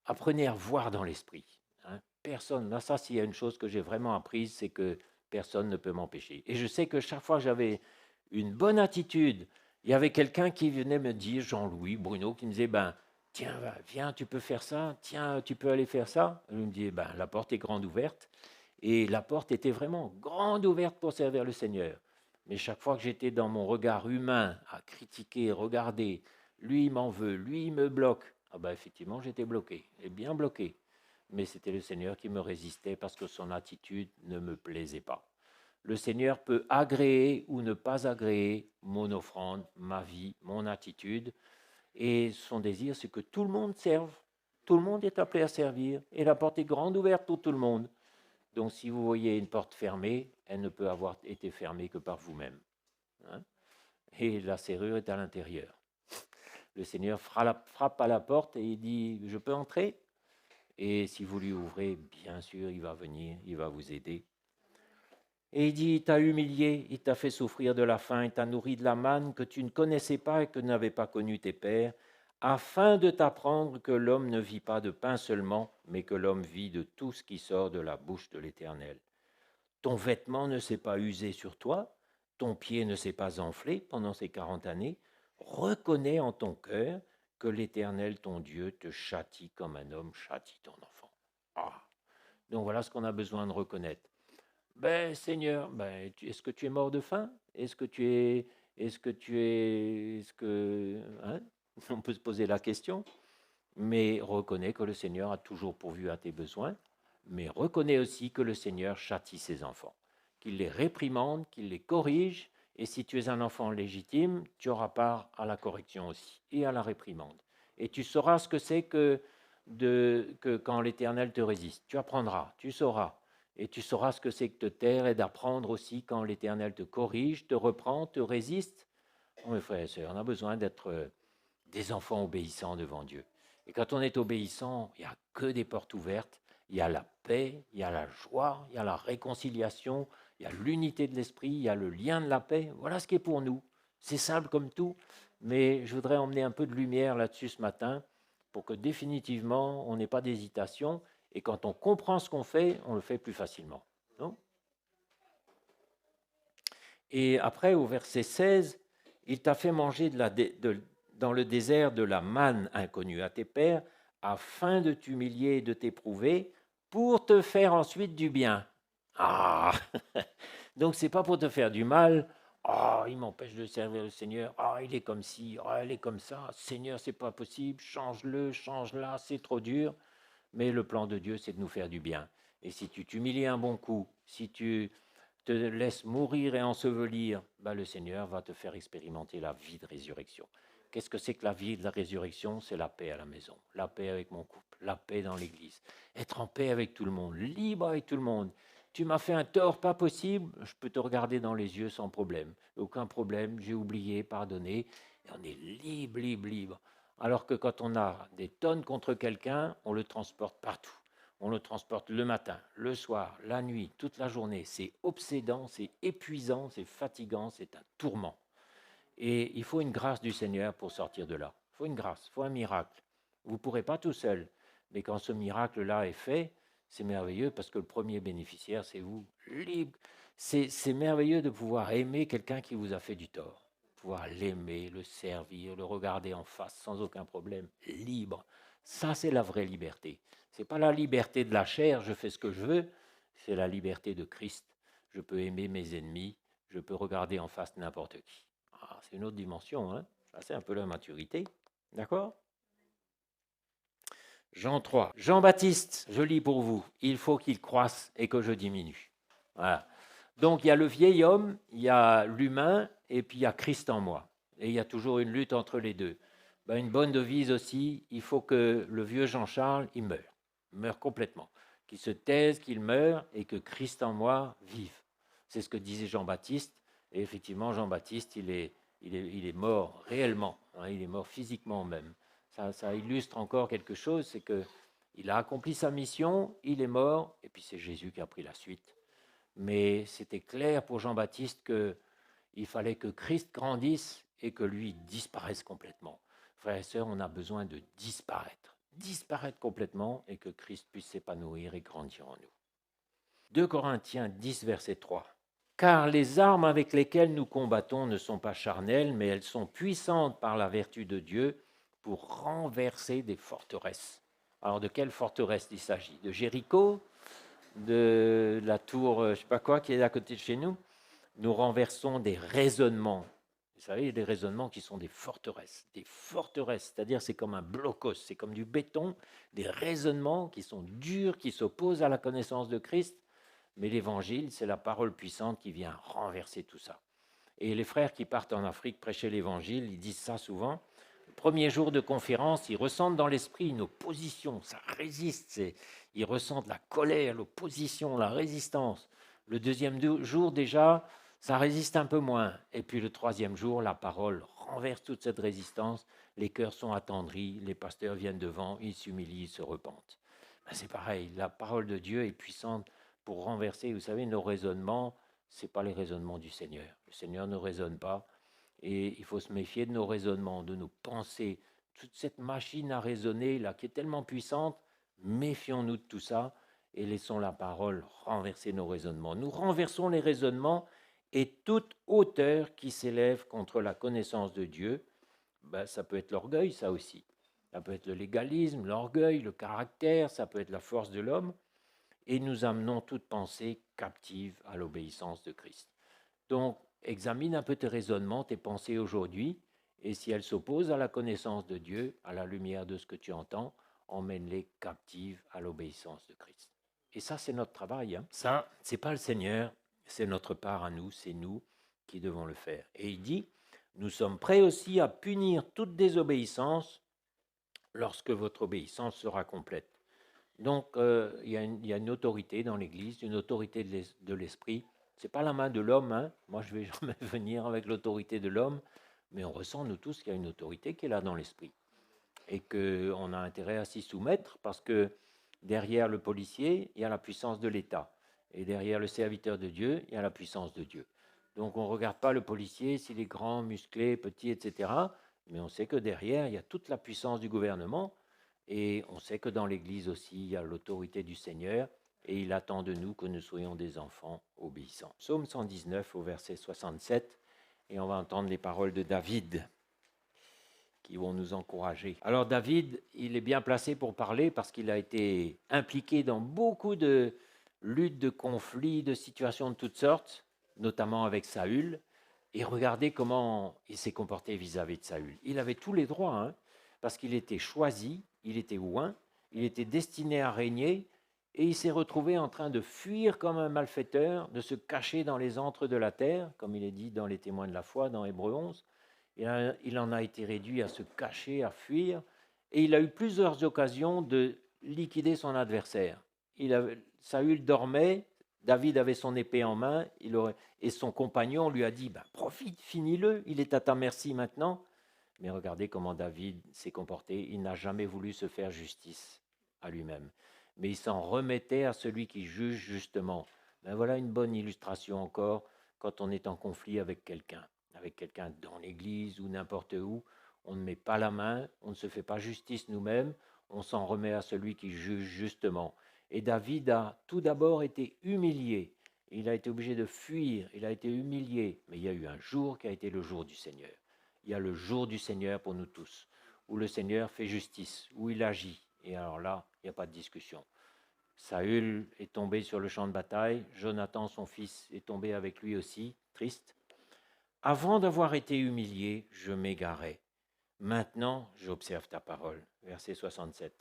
Apprenez à voir dans l'esprit. Personne, là, ça, s'il y a une chose que j'ai vraiment apprise, c'est que personne ne peut m'empêcher. Et je sais que chaque fois que j'avais une bonne attitude, il y avait quelqu'un qui venait me dire, Jean-Louis, Bruno, qui me disait, ben, tiens, viens, tu peux faire ça, tiens, tu peux aller faire ça. Je me disais, ben, la porte est grande ouverte. Et la porte était vraiment grande ouverte pour servir le Seigneur. Mais chaque fois que j'étais dans mon regard humain à critiquer, regarder, lui il m'en veut, lui il me bloque, ah ben effectivement j'étais bloqué, et bien bloqué. Mais c'était le Seigneur qui me résistait parce que son attitude ne me plaisait pas. Le Seigneur peut agréer ou ne pas agréer mon offrande, ma vie, mon attitude. Et son désir, c'est que tout le monde serve. Tout le monde est appelé à servir. Et la porte est grande ouverte pour tout le monde. Donc si vous voyez une porte fermée, elle ne peut avoir été fermée que par vous-même. Et la serrure est à l'intérieur. Le Seigneur frappe à la porte et il dit, je peux entrer? Et si vous lui ouvrez, bien sûr, il va venir, il va vous aider. Et il dit, il t'a humilié, il t'a fait souffrir de la faim, il t'a nourri de la manne que tu ne connaissais pas et que n'avaient pas connu tes pères, afin de t'apprendre que l'homme ne vit pas de pain seulement, mais que l'homme vit de tout ce qui sort de la bouche de l'Éternel. Ton vêtement ne s'est pas usé sur toi, ton pied ne s'est pas enflé pendant ces 40 années. Reconnais en ton cœur que l'Éternel, ton Dieu, te châtie comme un homme châtie ton enfant. Ah. Donc voilà ce qu'on a besoin de reconnaître. Ben Seigneur, est-ce que tu es mort de faim? On peut se poser la question, mais reconnais que le Seigneur a toujours pourvu à tes besoins, mais reconnais aussi que le Seigneur châtie ses enfants, qu'il les réprimande, qu'il les corrige, et si tu es un enfant légitime, tu auras part à la correction aussi, et à la réprimande. Et tu sauras ce que c'est que quand l'Éternel te résiste. Tu apprendras, tu sauras. Et tu sauras ce que c'est que te taire et d'apprendre aussi quand l'Éternel te corrige, te reprend, te résiste. Oh, mes frères et sœurs, on a besoin d'être des enfants obéissants devant Dieu. Et quand on est obéissant, il n'y a que des portes ouvertes. Il y a la paix, il y a la joie, il y a la réconciliation, il y a l'unité de l'esprit, il y a le lien de la paix. Voilà ce qui est pour nous. C'est simple comme tout, mais je voudrais emmener un peu de lumière là-dessus ce matin pour que définitivement on n'ait pas d'hésitation et quand on comprend ce qu'on fait, on le fait plus facilement. Non? Et après, au verset 16, il t'a fait manger dans le désert de la manne inconnue à tes pères, afin de t'humilier et de t'éprouver, pour te faire ensuite du bien. Ah Donc, ce n'est pas pour te faire du mal. Ah, il m'empêche de servir le Seigneur. Ah, il est comme ci, ah, il est comme ça. Seigneur, c'est pas possible. Change-le, change-la, c'est trop dur. Mais le plan de Dieu, c'est de nous faire du bien. Et si tu t'humilies un bon coup, si tu te laisses mourir et ensevelir, le Seigneur va te faire expérimenter la vie de résurrection. Qu'est-ce que c'est que la vie de la résurrection? C'est la paix à la maison, la paix avec mon couple, la paix dans l'église, être en paix avec tout le monde, libre avec tout le monde. Tu m'as fait un tort pas possible, je peux te regarder dans les yeux sans problème. Aucun problème, j'ai oublié, pardonné, et on est libre, libre, libre. Alors que quand on a des tonnes contre quelqu'un, on le transporte partout. On le transporte le matin, le soir, la nuit, toute la journée. C'est obsédant, c'est épuisant, c'est fatigant, c'est un tourment. Et il faut une grâce du Seigneur pour sortir de là. Il faut une grâce, il faut un miracle. Vous ne pourrez pas tout seul, mais quand ce miracle-là est fait, c'est merveilleux parce que le premier bénéficiaire, c'est vous, libre. C'est merveilleux de pouvoir aimer quelqu'un qui vous a fait du tort. Pouvoir l'aimer, le servir, le regarder en face sans aucun problème, libre. Ça, c'est la vraie liberté. Ce n'est pas la liberté de la chair, je fais ce que je veux, c'est la liberté de Christ. Je peux aimer mes ennemis, je peux regarder en face n'importe qui. Ah, c'est une autre dimension, hein. Ça, c'est un peu la maturité. D'accord? Jean 3. Jean-Baptiste, je lis pour vous, il faut qu'il croisse et que je diminue. Voilà. Donc il y a le vieil homme, il y a l'humain, et puis il y a Christ en moi. Et il y a toujours une lutte entre les deux. Une bonne devise aussi, il faut que le vieux Jean-Charles, il meure complètement. Qu'il se taise, qu'il meure, et que Christ en moi vive. C'est ce que disait Jean-Baptiste. Et effectivement, Jean-Baptiste, il est mort réellement, hein, il est mort physiquement même. Ça illustre encore quelque chose, c'est qu'il a accompli sa mission, il est mort, et puis c'est Jésus qui a pris la suite. Mais c'était clair pour Jean-Baptiste qu'il fallait que Christ grandisse et que lui disparaisse complètement. Frères et sœurs, on a besoin de disparaître complètement et que Christ puisse s'épanouir et grandir en nous. 2 Corinthiens 10, verset 3. Car les armes avec lesquelles nous combattons ne sont pas charnelles, mais elles sont puissantes par la vertu de Dieu pour renverser des forteresses. Alors de quelle forteresse il s'agit? De Jéricho? De la tour, je ne sais pas quoi, qui est à côté de chez nous? Nous renversons des raisonnements. Vous savez, des raisonnements qui sont des forteresses, c'est-à-dire c'est comme un blocos, c'est comme du béton, des raisonnements qui sont durs, qui s'opposent à la connaissance de Christ, mais l'évangile, c'est la parole puissante qui vient renverser tout ça. Et les frères qui partent en Afrique prêcher l'évangile, ils disent ça souvent. Le premier jour de conférence, ils ressentent dans l'esprit une opposition, ça résiste, ils ressentent la colère, l'opposition, la résistance. Le deuxième jour déjà, ça résiste un peu moins. Et puis le troisième jour, la parole renverse toute cette résistance. Les cœurs sont attendris, les pasteurs viennent devant, ils s'humilient, ils se repentent. C'est pareil, la parole de Dieu est puissante pour renverser. Vous savez, nos raisonnements, ce n'est pas les raisonnements du Seigneur. Le Seigneur ne raisonne pas. Et il faut se méfier de nos raisonnements, de nos pensées. Toute cette machine à raisonner là, qui est tellement puissante, méfions-nous de tout ça et laissons la parole renverser nos raisonnements. Nous renversons les raisonnements et toute hauteur qui s'élève contre la connaissance de Dieu, ça peut être l'orgueil, ça aussi. Ça peut être le légalisme, l'orgueil, le caractère, ça peut être la force de l'homme. Et nous amenons toute pensée captive à l'obéissance de Christ. Donc, examine un peu tes raisonnements, tes pensées aujourd'hui, et si elles s'opposent à la connaissance de Dieu, à la lumière de ce que tu entends, emmène-les captives à l'obéissance de Christ. Et ça, c'est notre travail. Hein. Ça, c'est pas le Seigneur, c'est notre part à nous, c'est nous qui devons le faire. Et il dit, nous sommes prêts aussi à punir toute désobéissance lorsque votre obéissance sera complète. Donc, il y a une autorité dans l'Église, une autorité de l'Esprit. Ce n'est pas la main de l'homme. Hein. Moi, je ne vais jamais venir avec l'autorité de l'homme, mais on ressent, nous tous, qu'il y a une autorité qui est là dans l'Esprit. Et qu'on a intérêt à s'y soumettre parce que derrière le policier, il y a la puissance de l'État. Et derrière le serviteur de Dieu, il y a la puissance de Dieu. Donc, on ne regarde pas le policier s'il est grand, musclé, petit, etc. Mais on sait que derrière, il y a toute la puissance du gouvernement. Et on sait que dans l'Église aussi, il y a l'autorité du Seigneur et il attend de nous que nous soyons des enfants obéissants. Psaume 119 au verset 67, et on va entendre les paroles de David qui vont nous encourager. Alors David, il est bien placé pour parler parce qu'il a été impliqué dans beaucoup de luttes, de conflits, de situations de toutes sortes, notamment avec Saül. Et regardez comment il s'est comporté vis-à-vis de Saül. Il avait tous les droits, hein, parce qu'il était choisi, il était oint, il était destiné à régner, et il s'est retrouvé en train de fuir comme un malfaiteur, de se cacher dans les antres de la terre, comme il est dit dans les Témoins de la foi, dans Hébreux 11. Il en a été réduit à se cacher, à fuir, et il a eu plusieurs occasions de liquider son adversaire. Saül dormait, David avait son épée en main, et son compagnon lui a dit, profite, finis-le, il est à ta merci maintenant. Mais regardez comment David s'est comporté, il n'a jamais voulu se faire justice à lui-même, mais il s'en remettait à celui qui juge justement. Voilà une bonne illustration encore quand on est en conflit avec quelqu'un dans l'église ou n'importe où. On ne met pas la main, on ne se fait pas justice nous-mêmes, on s'en remet à celui qui juge justement. Et David a tout d'abord été humilié, il a été obligé de fuir, il a été humilié, mais il y a eu un jour qui a été le jour du Seigneur. Il y a le jour du Seigneur pour nous tous, où le Seigneur fait justice, où il agit. Et alors là, il n'y a pas de discussion. Saül est tombé sur le champ de bataille, Jonathan, son fils, est tombé avec lui aussi, triste. Avant d'avoir été humilié, je m'égarais. Maintenant, j'observe ta parole. Verset 67.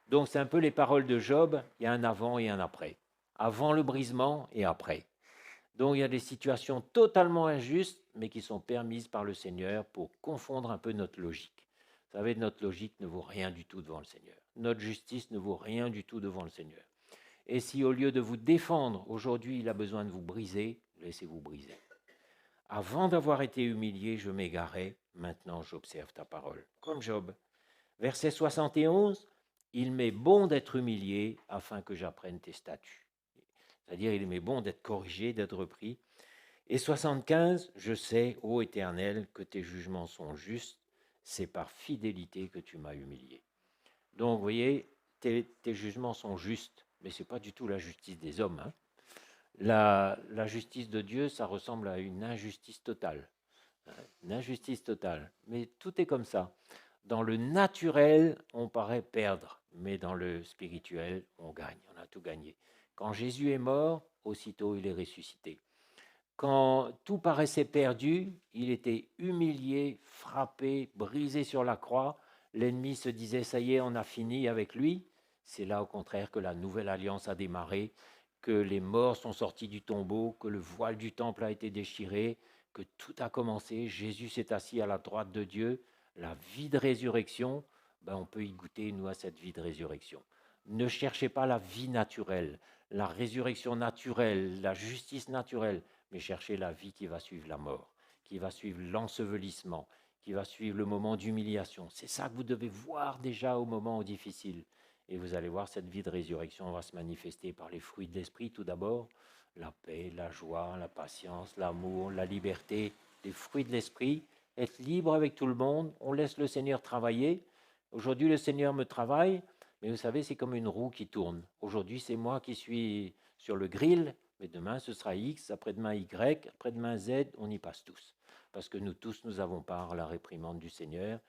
Donc, c'est un peu les paroles de Job, il y a un avant et un après. Avant le brisement et après. Donc, il y a des situations totalement injustes, mais qui sont permises par le Seigneur pour confondre un peu notre logique. Vous savez, notre logique ne vaut rien du tout devant le Seigneur. Notre justice ne vaut rien du tout devant le Seigneur. Et si au lieu de vous défendre, aujourd'hui, il a besoin de vous briser, laissez-vous briser. Avant d'avoir été humilié, je m'égarais, maintenant j'observe ta parole. Comme Job. Verset 71, il m'est bon d'être humilié afin que j'apprenne tes statuts. C'est-à-dire, il m'est bon d'être corrigé, d'être repris. Et 75, je sais, ô Éternel, que tes jugements sont justes, c'est par fidélité que tu m'as humilié. Donc, vous voyez, tes jugements sont justes, mais ce n'est pas du tout la justice des hommes. Hein. La justice de Dieu, ça ressemble à une injustice totale. Une injustice totale. Mais tout est comme ça. Dans le naturel, on paraît perdre, mais dans le spirituel, on gagne, on a tout gagné. Quand Jésus est mort, aussitôt il est ressuscité. Quand tout paraissait perdu, il était humilié, frappé, brisé sur la croix. L'ennemi se disait, ça y est, on a fini avec lui. C'est là, au contraire, que la nouvelle alliance a démarré, que les morts sont sortis du tombeau, que le voile du temple a été déchiré, que tout a commencé. Jésus s'est assis à la droite de Dieu. La vie de résurrection, on peut y goûter, nous, à cette vie de résurrection. Ne cherchez pas la vie naturelle, la résurrection naturelle, la justice naturelle, mais cherchez la vie qui va suivre la mort, qui va suivre l'ensevelissement, qui va suivre le moment d'humiliation. C'est ça que vous devez voir déjà au moment difficile. Et vous allez voir, cette vie de résurrection va se manifester par les fruits de l'esprit tout d'abord, la paix, la joie, la patience, l'amour, la liberté, les fruits de l'esprit, être libre avec tout le monde, on laisse le Seigneur travailler. Aujourd'hui, le Seigneur me travaille, mais vous savez, c'est comme une roue qui tourne. Aujourd'hui, c'est moi qui suis sur le grill, mais demain, ce sera X, après-demain Y, après-demain Z, on y passe tous. Parce que nous tous, nous avons part à la réprimande du Seigneur.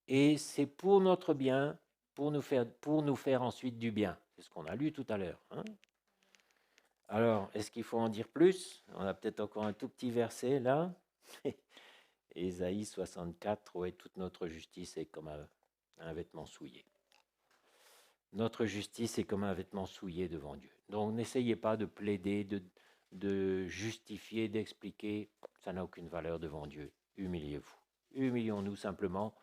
Et c'est pour notre bien, pour nous faire ensuite du bien. C'est ce qu'on a lu tout à l'heure. Hein. Alors, est-ce qu'il faut en dire plus? On a peut-être encore un tout petit verset là. Ésaïe 64, ouais, toute notre justice est comme un vêtement souillé. Notre justice est comme un vêtement souillé devant Dieu. Donc n'essayez pas de plaider, de justifier, d'expliquer. Ça n'a aucune valeur devant Dieu. Humiliez-vous. Humilions-nous simplement.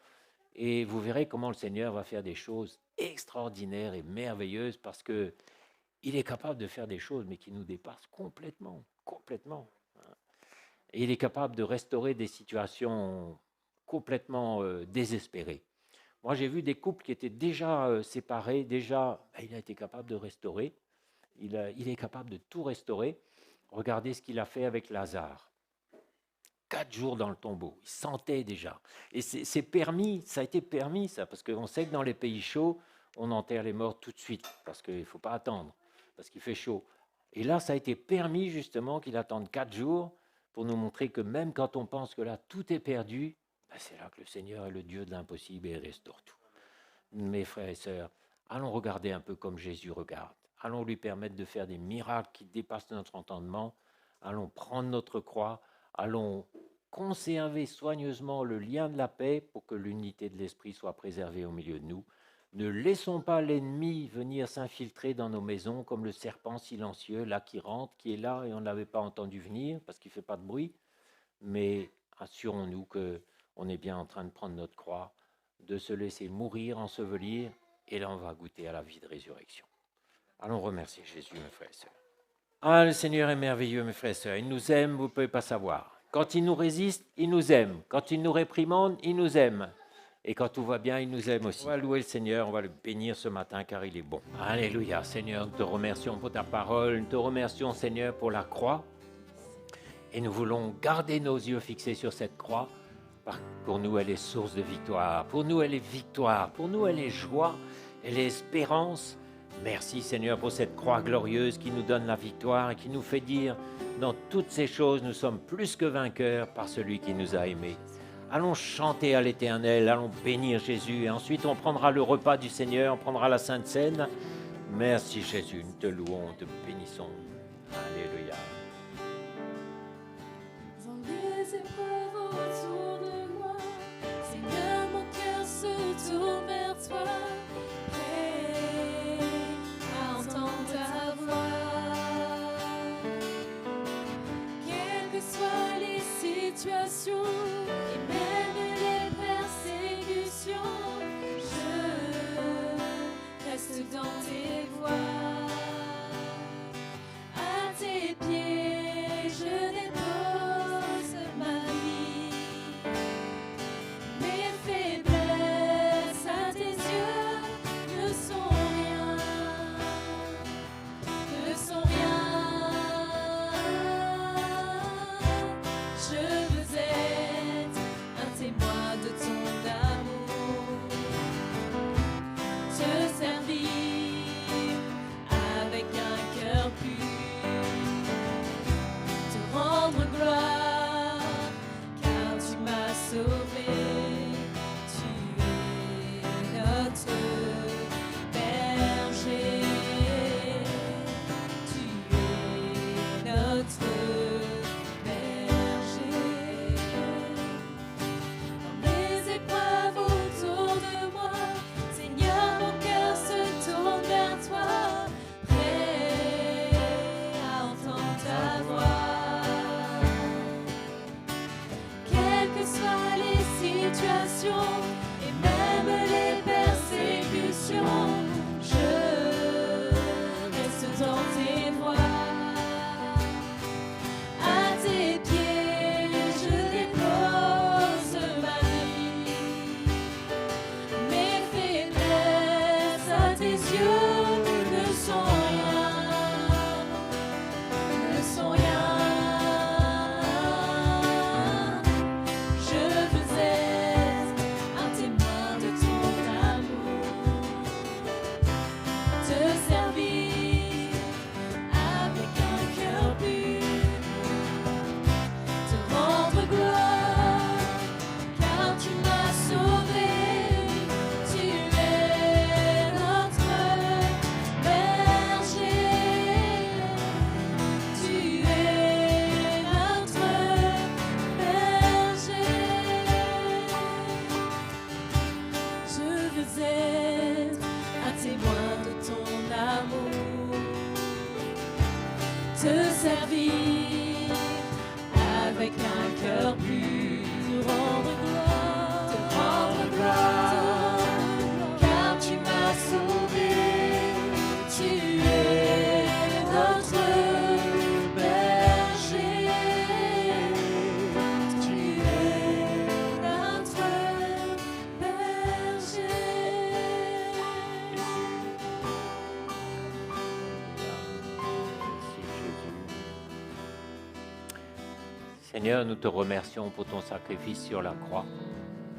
Et vous verrez comment le Seigneur va faire des choses extraordinaire et merveilleuse parce qu'il est capable de faire des choses, mais qui nous dépassent complètement, complètement. Et il est capable de restaurer des situations complètement désespérées. Moi, j'ai vu des couples qui étaient déjà séparés, il a été capable de restaurer. Il est capable de tout restaurer. Regardez ce qu'il a fait avec Lazare. 4 jours dans le tombeau, il sentait déjà. Et c'est permis, ça a été permis, ça, parce qu'on sait que dans les pays chauds, on enterre les morts tout de suite, parce qu'il ne faut pas attendre, parce qu'il fait chaud. Et là, ça a été permis, justement, qu'il attende 4 jours pour nous montrer que même quand on pense que là, tout est perdu, c'est là que le Seigneur est le Dieu de l'impossible et il restaure tout. Mes frères et sœurs, allons regarder un peu comme Jésus regarde. Allons lui permettre de faire des miracles qui dépassent notre entendement. Allons prendre notre croix. Allons conserver soigneusement le lien de la paix pour que l'unité de l'esprit soit préservée au milieu de nous. Ne laissons pas l'ennemi venir s'infiltrer dans nos maisons comme le serpent silencieux, là qui rentre, qui est là et on ne l'avait pas entendu venir parce qu'il ne fait pas de bruit. Mais assurons-nous qu'on est bien en train de prendre notre croix, de se laisser mourir, ensevelir, et là on va goûter à la vie de résurrection. Allons remercier Jésus, mes frères et sœurs. Ah, le Seigneur est merveilleux, mes frères et sœurs. Il nous aime, vous ne pouvez pas savoir. Quand il nous résiste, il nous aime. Quand il nous réprimande, il nous aime. Et quand tout va bien, il nous aime aussi. On va louer le Seigneur, on va le bénir ce matin car il est bon. Alléluia, Seigneur, nous te remercions pour ta parole. Nous te remercions, Seigneur, pour la croix. Et nous voulons garder nos yeux fixés sur cette croix. Pour nous, elle est source de victoire. Pour nous, elle est victoire. Pour nous, elle est joie. Elle est espérance. Merci Seigneur pour cette croix glorieuse qui nous donne la victoire et qui nous fait dire dans toutes ces choses nous sommes plus que vainqueurs par celui qui nous a aimés. Allons chanter à l'Éternel, allons bénir Jésus et ensuite on prendra le repas du Seigneur, on prendra la Sainte Seine. Merci Jésus, nous te louons, te bénissons. Alléluia. Dans les épreuves autour de moi, Seigneur, mon cœur se tourne vers toi. Et même les persécutions, je reste dans tes voies. À tes pieds, je dépose ma vie. Mes faiblesses à tes yeux ne sont rien, ne sont rien. Et même les persécutions, je reste dans tes voies. À tes pieds, je dépose ma vie. Mes faiblesses à tes yeux ne sont rien, ne sont rien. Te servir avec un cœur pur, te rendre gloire, car tu m'as sauvé. Seigneur, nous te remercions pour ton sacrifice sur la croix.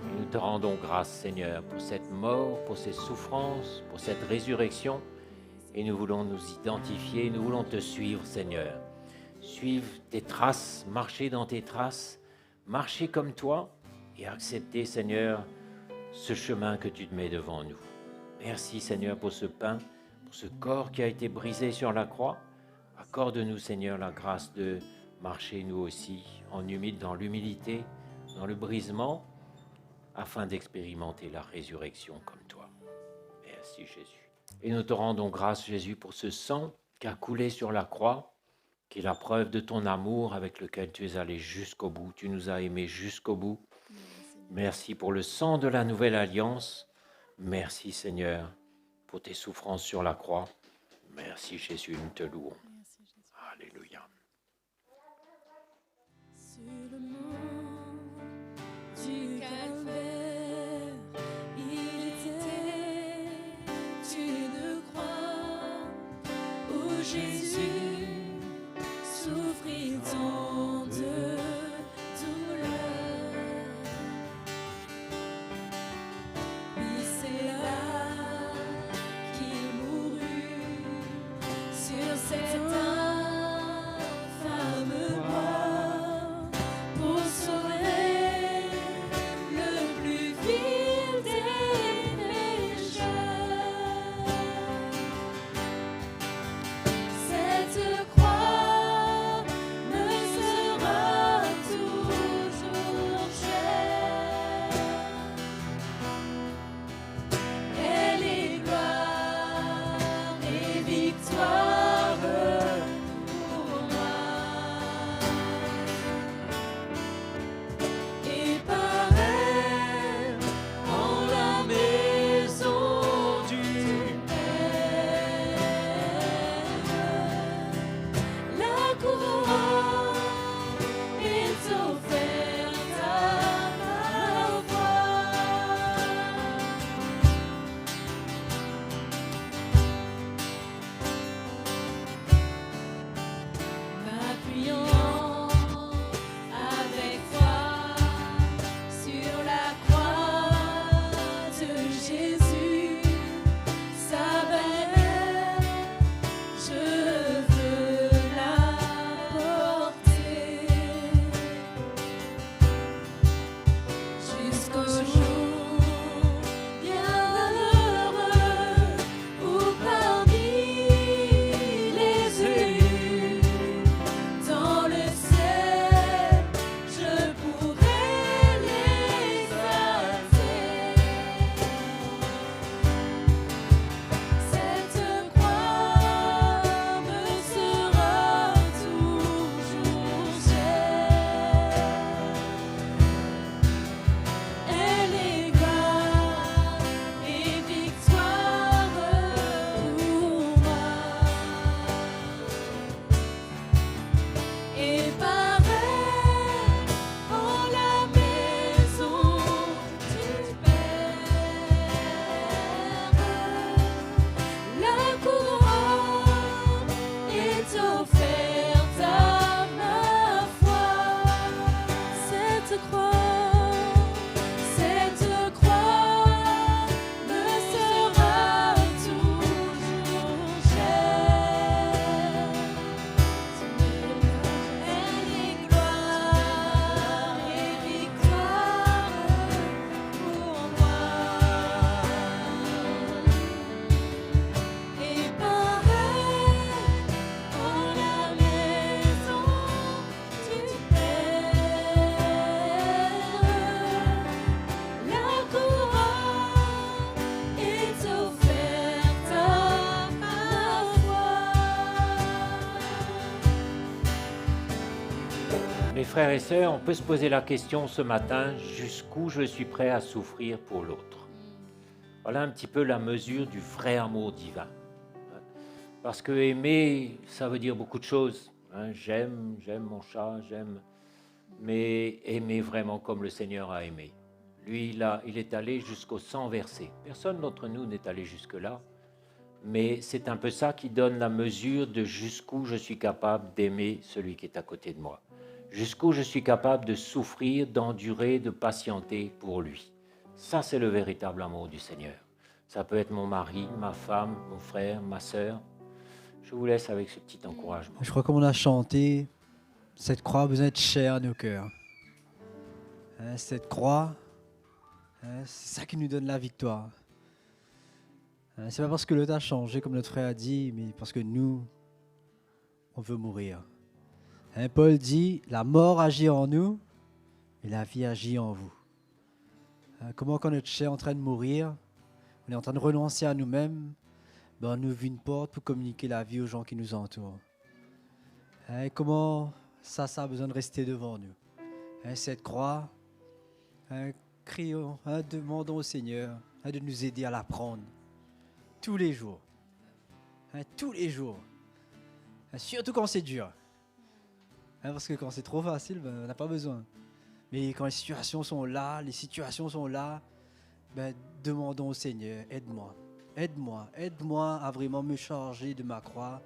Et nous te rendons grâce, Seigneur, pour cette mort, pour ces souffrances, pour cette résurrection. Et nous voulons nous identifier, nous voulons te suivre, Seigneur. Suivre tes traces, marcher dans tes traces, marcher comme toi et accepter, Seigneur, ce chemin que tu te mets devant nous. Merci, Seigneur, pour ce pain, pour ce corps qui a été brisé sur la croix. Accorde-nous, Seigneur, la grâce de marcher nous aussi dans l'humilité, dans le brisement, afin d'expérimenter la résurrection comme toi. Merci, Jésus. Et nous te rendons grâce, Jésus, pour ce sang qui a coulé sur la croix, qui est la preuve de ton amour avec lequel tu es allé jusqu'au bout. Tu nous as aimés jusqu'au bout. Merci pour le sang de la nouvelle alliance. Merci, Seigneur, pour tes souffrances sur la croix. Merci, Jésus, nous te louons. Alléluia. Sur le mont du calvaire, il était une croix où Jésus souffrit tant de douleur. Oui, c'est là qu'il mourut sur cette infâme croix pour sauver le plus vil des pécheurs. Cette croix me sera toujours chère. Elle est gloire et victoire pour moi. Et par elle, en la maison du Père, la couronne est offerte à ma foi. M'appuyant avec foi sur la croix de Jésus, sa bannière, je veux la porter jusqu'au jour bienheureux où parmi les élus dans le ciel, je pourrai l'exalter. Cette croix me sera toujours chère. Elle est gloire et victoire pour moi. Et par elle, en la maison du Père, la couronne est offerte à ma foi. Cette croix me sera toujours chère. Elle est gloire et victoire pour moi. Et par elle, en la maison du Père, la couronne est offerte à ma foi. Mes frères et sœurs, on peut se poser la question ce matin, jusqu'où je suis prêt à souffrir pour l'autre? Voilà un petit peu la mesure du vrai amour divin. Parce que aimer, ça veut dire beaucoup de choses. J'aime mon chat, j'aime. Mais aimer vraiment comme le Seigneur a aimé. Lui, il est allé jusqu'au sang versé. Personne d'entre nous n'est allé jusque-là. Mais c'est un peu ça qui donne la mesure de jusqu'où je suis capable d'aimer celui qui est à côté de moi. jusqu'où je suis capable de souffrir, d'endurer, de patienter pour lui. Ça, c'est le véritable amour du Seigneur. Ça peut être mon mari, ma femme, mon frère, ma sœur. Je vous laisse avec ce petit encouragement. Je crois comme on a chanté, cette croix a besoin d'être chère à nos cœurs. Hein, cette croix, hein, c'est ça qui nous donne la victoire. Hein, c'est pas parce que l'autre a changé, comme notre frère a dit, mais parce que nous, on veut mourir. Hein, Paul dit, la mort agit en nous et la vie agit en vous. Hein, comment quand notre chair est en train de mourir, on est en train de renoncer à nous-mêmes, ben on ouvre une porte pour communiquer la vie aux gens qui nous entourent. Hein, comment ça a besoin de rester devant nous. Hein, cette croix, hein, crions, hein, demandons au Seigneur hein, de nous aider à la prendre tous les jours. Hein, tous les jours. Hein, surtout quand c'est dur. Hein, parce que quand c'est trop facile, ben, on n'a pas besoin. Mais quand les situations sont là, ben, demandons au Seigneur, aide-moi. Aide-moi à vraiment me charger de ma croix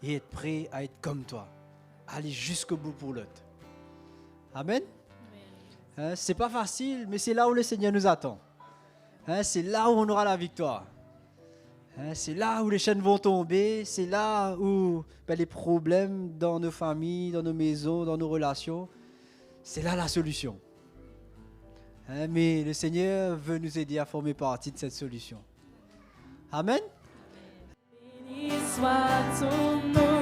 et être prêt à être comme toi. Aller jusqu'au bout pour l'autre. Amen. Hein, c'est pas facile, mais c'est là où le Seigneur nous attend. Hein, c'est là où on aura la victoire. Hein, c'est là où les chaînes vont tomber. C'est là où ben, les problèmes dans nos familles, dans nos maisons, dans nos relations, c'est là la solution. Hein, mais le Seigneur veut nous aider à former partie de cette solution. Amen. Béni soit ton nom.